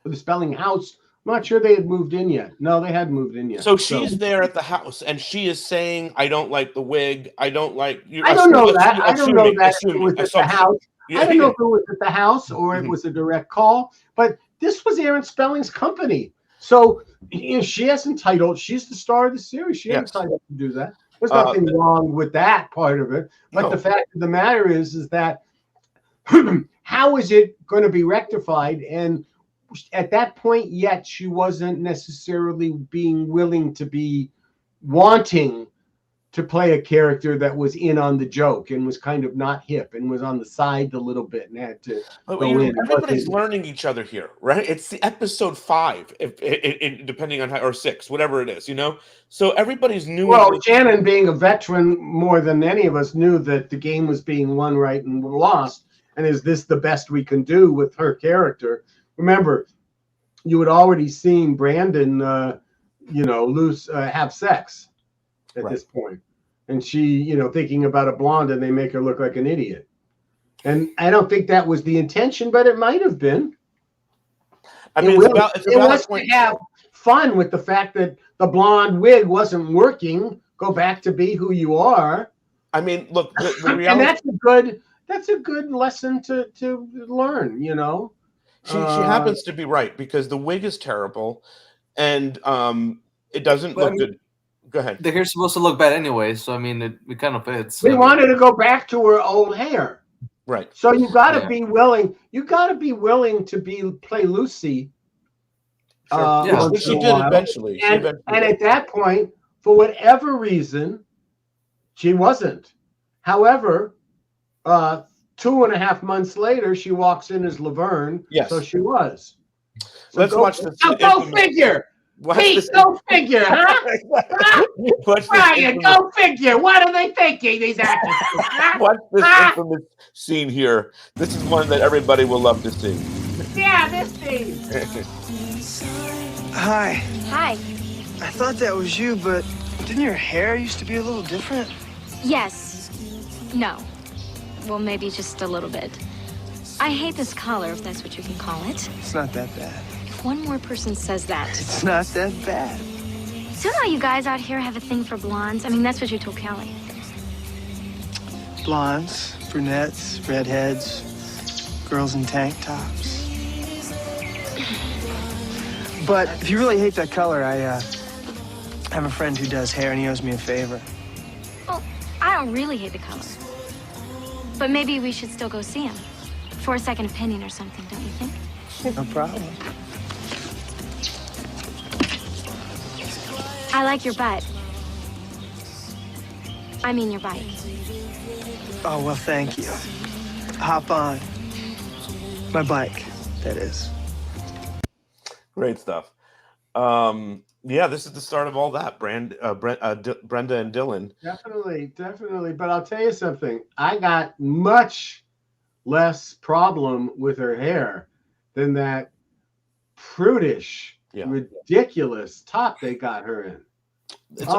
or the Spelling house. I'm not sure they had moved in yet. No, they hadn't moved in yet. So she's there at the house, and she is saying, "I don't like the wig. I don't like you." I don't know that. I don't know that it was at the house. I don't know if it was at the house or it was a direct call. But this was Erin Spelling's company, so she has entitled. She's the star of the series. She has entitled to do that. There's nothing wrong with that part of it. But the fact of the matter is that how is it going to be rectified? And at that point yet, she wasn't necessarily being willing to be wanting to play a character that was in on the joke and was kind of not hip and was on the side a little bit and had to go in. Everybody's learning each other here, right? It's the episode 5, if depending on how, or 6, whatever it is, you know? So everybody's new. Well, Shannon, being a veteran more than any of us, knew that the game was being won, right, and lost. And is this the best we can do with her character? Remember, you had already seen Brandon, have sex at this point. And she, thinking about a blonde, and they make her look like an idiot. And I don't think that was the intention, but it might have been. I mean, it was to have fun with the fact that the blonde wig wasn't working. Go back to be who you are. I mean, look, the reality, and that's a good lesson to learn. She happens to be right, because the wig is terrible, and it doesn't look good. Go ahead. The hair's supposed to look bad anyway, so I mean, it kind of fits. We wanted to go back to her old hair, right? So you got to be willing. You got to be willing to play Lucy. Sure. She did eventually. And at that point, for whatever reason, she wasn't. However, 2.5 months later, she walks in as Laverne. Yes. So she was. So let's watch this. Go figure. Pete, go figure, huh? Brian, go figure. What are they thinking, these actors? Watch this infamous scene here. This is one that everybody will love to see. Yeah, this scene. Hi. Hi. I thought that was you, but didn't your hair used to be a little different? Yes. No. Well, maybe just a little bit. I hate this color, if that's what you can call it. It's not that bad. If one more person says that. It's not that bad. So now you guys out here have a thing for blondes? I mean, that's what you told Kelly. Blondes, brunettes, redheads, girls in tank tops. But if you really hate that color, I have a friend who does hair, and he owes me a favor. Well, I don't really hate the color. But maybe we should still go see him. For a second opinion or something, don't you think? No problem. I like your butt. I mean your bike. Oh, well, thank you. Hop on. My bike, that is. Great stuff. Yeah, this is the start of all that. Brenda and Dylan. Definitely. But I'll tell you something. I got much less problem with her hair than that prudish, ridiculous top they got her in.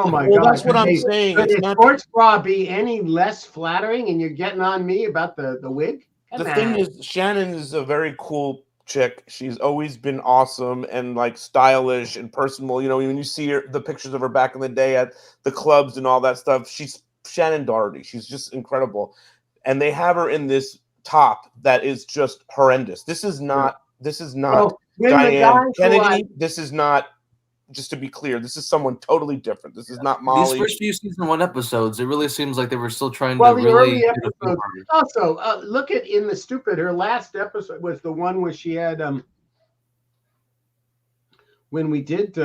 My God. That's what I'm saying. Could a sports bra be any less flattering, and you're getting on me about the wig? The thing is, Shannon is a very cool chick. She's always been awesome and like stylish and personal. You know, when you see the pictures of her back in the day at the clubs and all that stuff, she's Shannon Doherty. She's just incredible. And they have her in this top that is just horrendous. This is not Diane Kennedy. This is not, just to be clear, this is someone totally different. This is not Molly. These first few season 1 episodes, it really seems like they were still trying to really. Early episodes. Also, look at In the Stupid. Her last episode was the one where she had when we did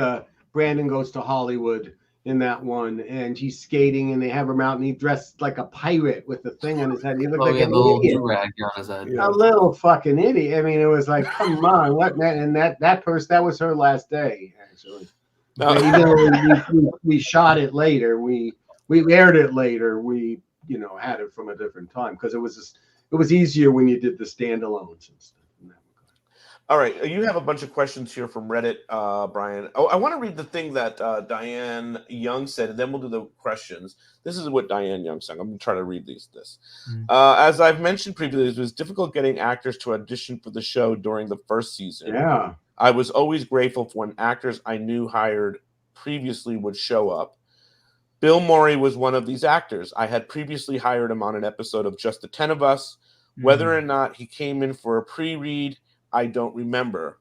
Brandon Goes to Hollywood in that one, and he's skating, and they have him out, and he dressed like a pirate with the thing on his head. He looked like an idiot. Rag on his head. A little fucking idiot. I mean, it was like, come on, what man? And that person, that was her last day, actually. Even though we shot it later, we aired it later. We had it from a different time because it was easier when you did the standalones and stuff. All right, you have a bunch of questions here from Reddit, Brian. Oh, I want to read the thing that Diane Young said, and then we'll do the questions. This is what Diane Young said. I'm going to try to read this. As I've mentioned previously, it was difficult getting actors to audition for the show during the first season. Yeah. I was always grateful for when actors I knew hired previously would show up. Bill Murray was one of these actors. I had previously hired him on an episode of Just the 10 of Us. Whether or not he came in for a pre-read, I don't remember.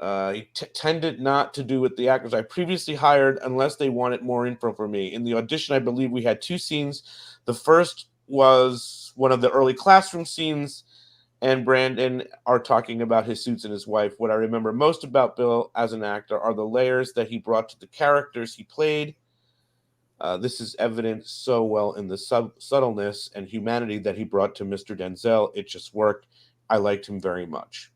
He tended not to do with the actors I previously hired unless they wanted more info from me. In the audition, I believe we had 2 scenes. The first was one of the early classroom scenes, and Brandon are talking about his suits and his wife. What I remember most about Bill as an actor are the layers that he brought to the characters he played. This is evident so well in the subtleness and humanity that he brought to Mr. Denzel. It just worked. I liked him very much.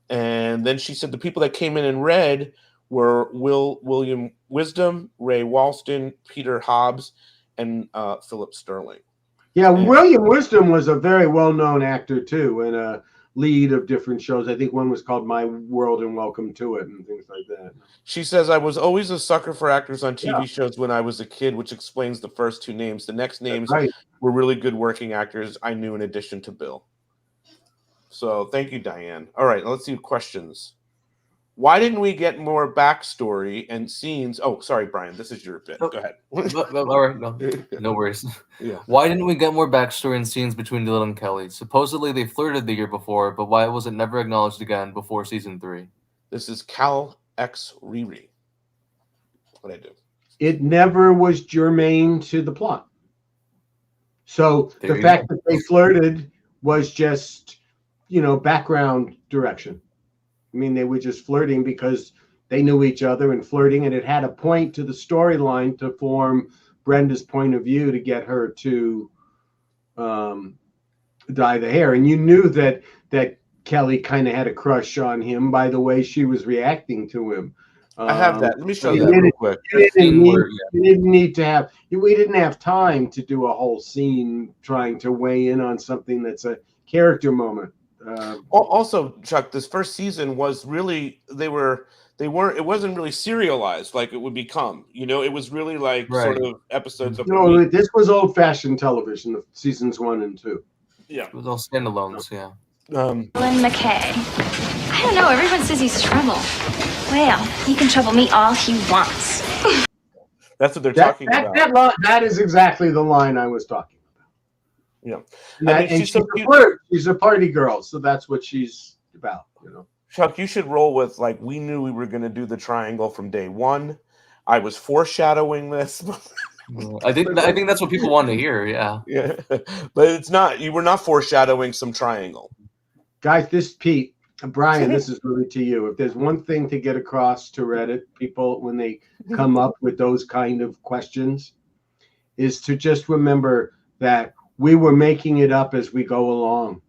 And then she said the people that came in and read were William Wisdom, Ray Walston, Peter Hobbs, and Philip Sterling. Yeah, William Wisdom was a very well-known actor too, and a lead of different shows. I think one was called My World and Welcome to It and things like that. She says, I was always a sucker for actors on TV shows when I was a kid, which explains the first 2 names. The next names were really good working actors I knew in addition to Bill. So thank you, Diane. All right, let's see questions. Why didn't we get more backstory and scenes? Oh, sorry, Brian. This is your bit. Go ahead. All right, no worries. Yeah. Why didn't we get more backstory and scenes between Dylan and Kelly? Supposedly they flirted the year before, but why was it never acknowledged again before season 3? This is Cal X Riri. What'd I do? It never was germane to the plot. So the fact that they flirted was just, background direction. I mean, they were just flirting because they knew each other and flirting, and it had a point to the storyline to form Brenda's point of view to get her to dye the hair. And you knew that Kelly kind of had a crush on him by the way she was reacting to him. I have that. Let me show you that real quick. We didn't have time to do a whole scene trying to weigh in on something that's a character moment. Also, Chuck, this first season was really it wasn't really serialized like it would become. It was really like sort of episodes of. No, this was old-fashioned television, seasons 1 and 2. Yeah, it was all standalones. Yeah. Dylan McKay. I don't know. Everyone says he's trouble. Well, he can trouble me all he wants. That's what they're talking about. That is exactly the line I was talking about. Yeah, she's a flirt. She's a party girl, so that's what she's about. Chuck, you should roll with we knew we were going to do the triangle from day 1. I was foreshadowing this. I think that's what people want to hear. Yeah. Yeah, but it's not. You were not foreshadowing some triangle, guys. Pete, Brian, this is really to you. If there's one thing to get across to Reddit people when they come up with those kind of questions, is to just remember that we were making it up as we go along,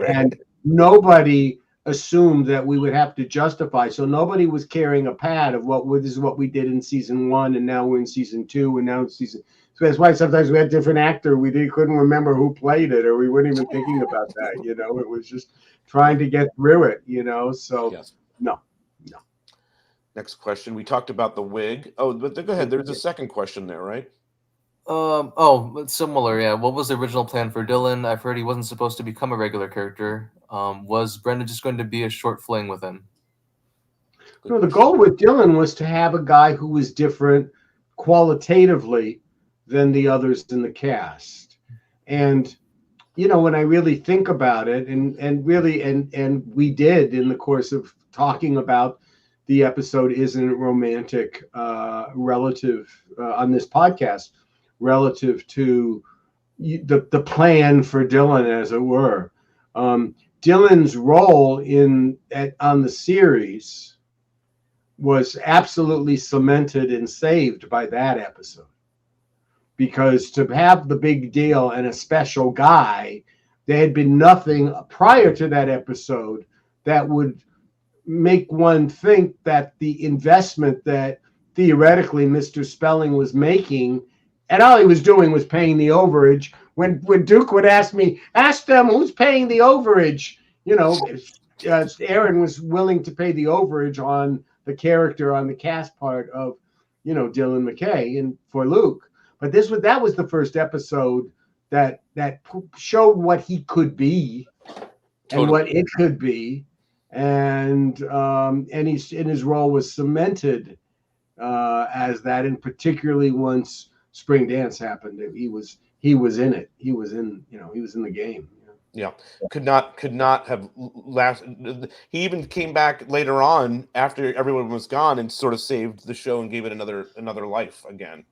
and nobody assumed that we would have to justify. So nobody was carrying a pad of this is what we did in season 1, and now we're in season 2, and now in season. So that's why sometimes we had different actor. We couldn't remember who played it, or we weren't even thinking about that. It was just trying to get through it. So yes. No. Next question. We talked about the wig. Oh, but go ahead. There's a second question there, right? Similar. Yeah. What was the original plan for Dylan? I've heard he wasn't supposed to become a regular character. Was Brenda just going to be a short fling with him? No, the goal with Dylan was to have a guy who was different qualitatively than the others in the cast. And, when I really think about it, and we did in the course of talking about the episode Isn't It Romantic relative on this podcast, relative to the plan for Dylan, as it were. Dylan's role on the series was absolutely cemented and saved by that episode, because to have the big deal and a special guy, there had been nothing prior to that episode that would make one think that the investment that theoretically Mr. Spelling was making, and all he was doing was paying the overage. When Duke would ask them who's paying the overage, Aaron was willing to pay the overage on the character, on the cast part of, Dylan McKay and for Luke. But that was the first episode that showed what he could be and what it could be, and his role was cemented as that, and particularly once Spring Dance happened, he was in it. He was in the game. Yeah, could not have lasted. He even came back later on after everyone was gone and sort of saved the show and gave it another life again.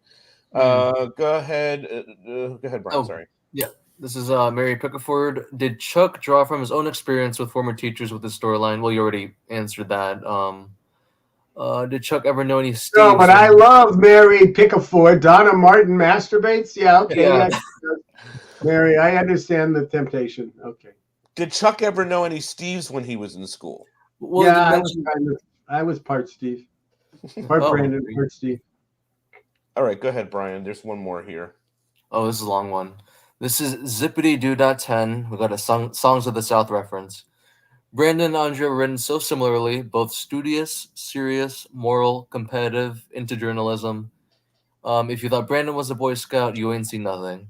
Go ahead, Brian. Oh, Sorry. Yeah, this is Mary Pickford. Did Chuck draw from his own experience with former teachers with the storyline? Well, you already answered that. Did Chuck ever know any Steves? No, but I love Mary Pickford. Donna Martin masturbates. Yeah, okay. Yeah. Mary, I understand the temptation. Okay. Did Chuck ever know any Steves when he was in school? Well, yeah, I was part Steve. Part Brandon, part Steve. All right, go ahead, Brian. There's one more here. Oh, this is a long one. This is Zippity-Doo.10. We got a Songs of the South reference. Brandon and Andrea were written so similarly, both studious, serious, moral, competitive, into journalism. If you thought Brandon was a Boy Scout, you ain't seen nothing.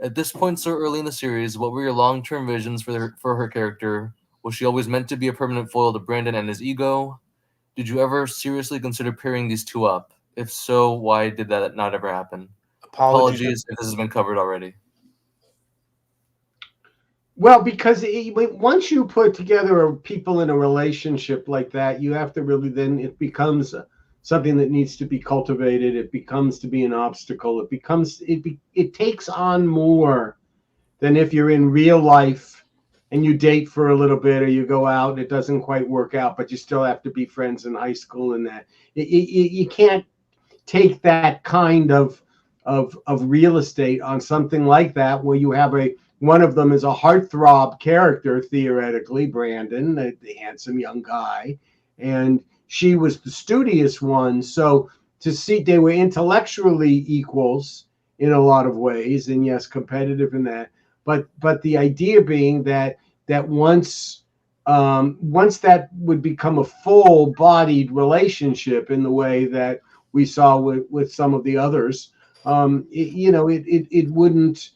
At this point so early in the series, what were your long-term visions for her character? Was she always meant to be a permanent foil to Brandon and his ego? Did you ever seriously consider pairing these two up? If so, why did that not ever happen? Apologies if this has been covered already. Well, because once you put together people in a relationship like that, you have to really then it becomes something that needs to be cultivated. It becomes to be an obstacle. It takes on more than if you're in real life and you date for a little bit or you go out and it doesn't quite work out, but you still have to be friends in high school and that. You can't take that kind of real estate on something like that where you have one of them is a heartthrob character, theoretically, Brandon, the handsome young guy, and she was the studious one. So to see they were intellectually equals in a lot of ways, and yes, competitive in that. But the idea being that once that would become a full-bodied relationship in the way that we saw with some of the others, it wouldn't.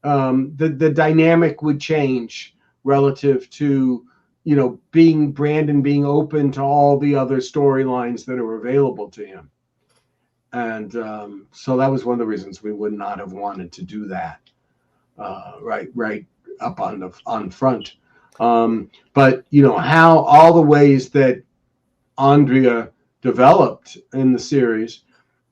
The dynamic would change relative to Brandon being open to all the other storylines that are available to him, and so that was one of the reasons we would not have wanted to do that right up on front. But how all the ways that Andrea developed in the series.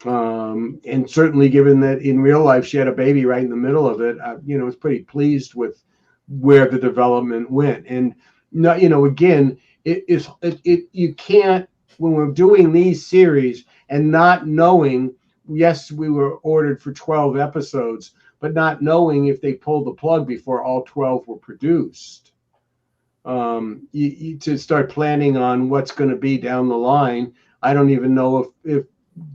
And certainly given that in real life she had a baby right in the middle of it, I was pretty pleased with where the development went. And again, you can't, when we're doing these series and not knowing, yes, we were ordered for 12 episodes, but not knowing if they pulled the plug before all 12 were produced. To start planning on what's going to be down the line. I don't even know if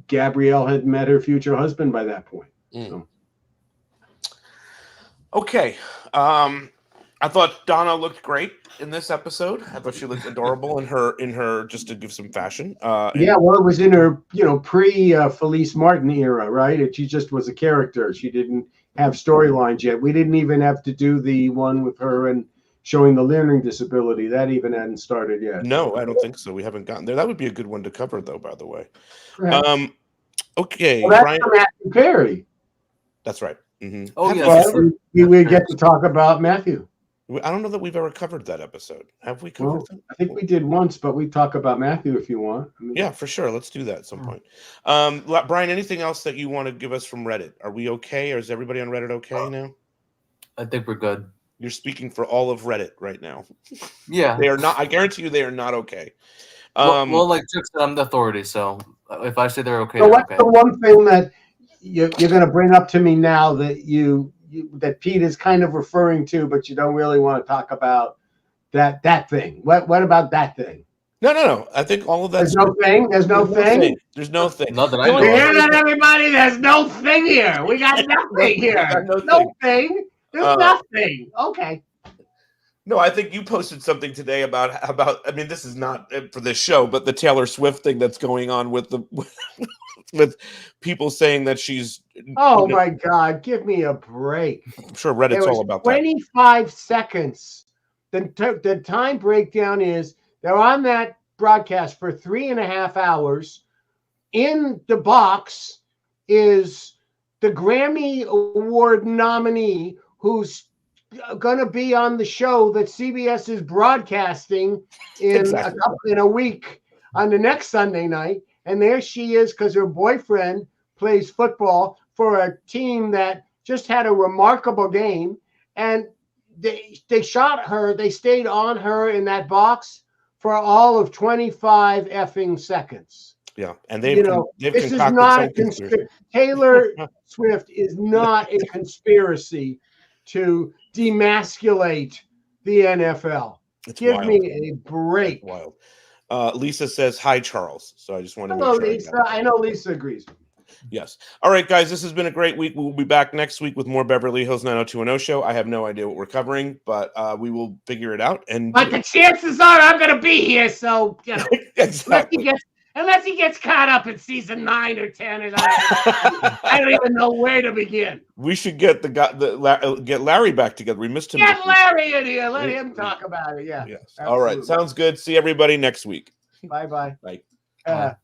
Gabrielle had met her future husband by that point. So. Okay. I thought Donna looked great in this episode. I thought she looked adorable in her just to give some fashion. Well, it was in her, pre Felice Martin era, right? She just was a character. She didn't have storylines yet. We didn't even have to do the one with her and showing the learning disability. That even hadn't started yet. No, I don't think so. We haven't gotten there. That would be a good one to cover, though, by the way. Right. Okay. Well, that's Brian, for Matthew Perry. That's right. Mm-hmm. Oh, yeah. Well, we get to talk about Matthew. I don't know that we've ever covered that episode. Have we covered that? I think we did once, but we talk about Matthew if you want. Yeah, for sure. Let's do that at some point. Brian, anything else that you want to give us from Reddit? Are we okay? Or is everybody on Reddit okay now? I think we're good. You're speaking for all of Reddit right now. Yeah. They are not. I guarantee you they are not okay. Well, like Chuck said, I'm the authority, so if I say they're okay, So they're what's okay. the one thing that you're going to bring up to me now that that Pete is kind of referring to, but you don't really want to talk about that thing? What about that thing? No. I think all of that. There's no thing. There's no thing. There's no thing. Not that I know. Hear that, everybody? There's no thing here. We got nothing here. No thing. There's nothing. Okay. No, I think you posted something today about. I mean, this is not for this show, but the Taylor Swift thing that's going on with with people saying that she's. Oh my God! Give me a break. I'm sure Reddit's all about 25 seconds. The time breakdown is they're on that broadcast for 3.5 hours. In the box is the Grammy Award nominee who's going to be on the show that CBS is broadcasting in a week on the next Sunday night. And there she is because her boyfriend plays football for a team that just had a remarkable game. And they shot her. They stayed on her in that box for all of 25 effing seconds. Yeah, and they've this is not a conspiracy. Taylor Swift is not a conspiracy to demasculate the NFL. Give me a break. That's wild. Lisa says hi, Charles. So I just want to Hello, make sure Lisa. I know Lisa agrees. Yes. All right, guys, this has been a great week. We will be back next week with more Beverly Hills 90210 show. I have no idea what we're covering, but we will figure it out. But the chances are I'm going to be here, so exactly. Unless he gets caught up in season 9 or 10, and I don't even know where to begin. We should get get Larry back together. We missed him. Get Larry in here. Let him talk about it. Yeah. Yes. All right. Sounds good. See everybody next week. Bye-bye. Bye.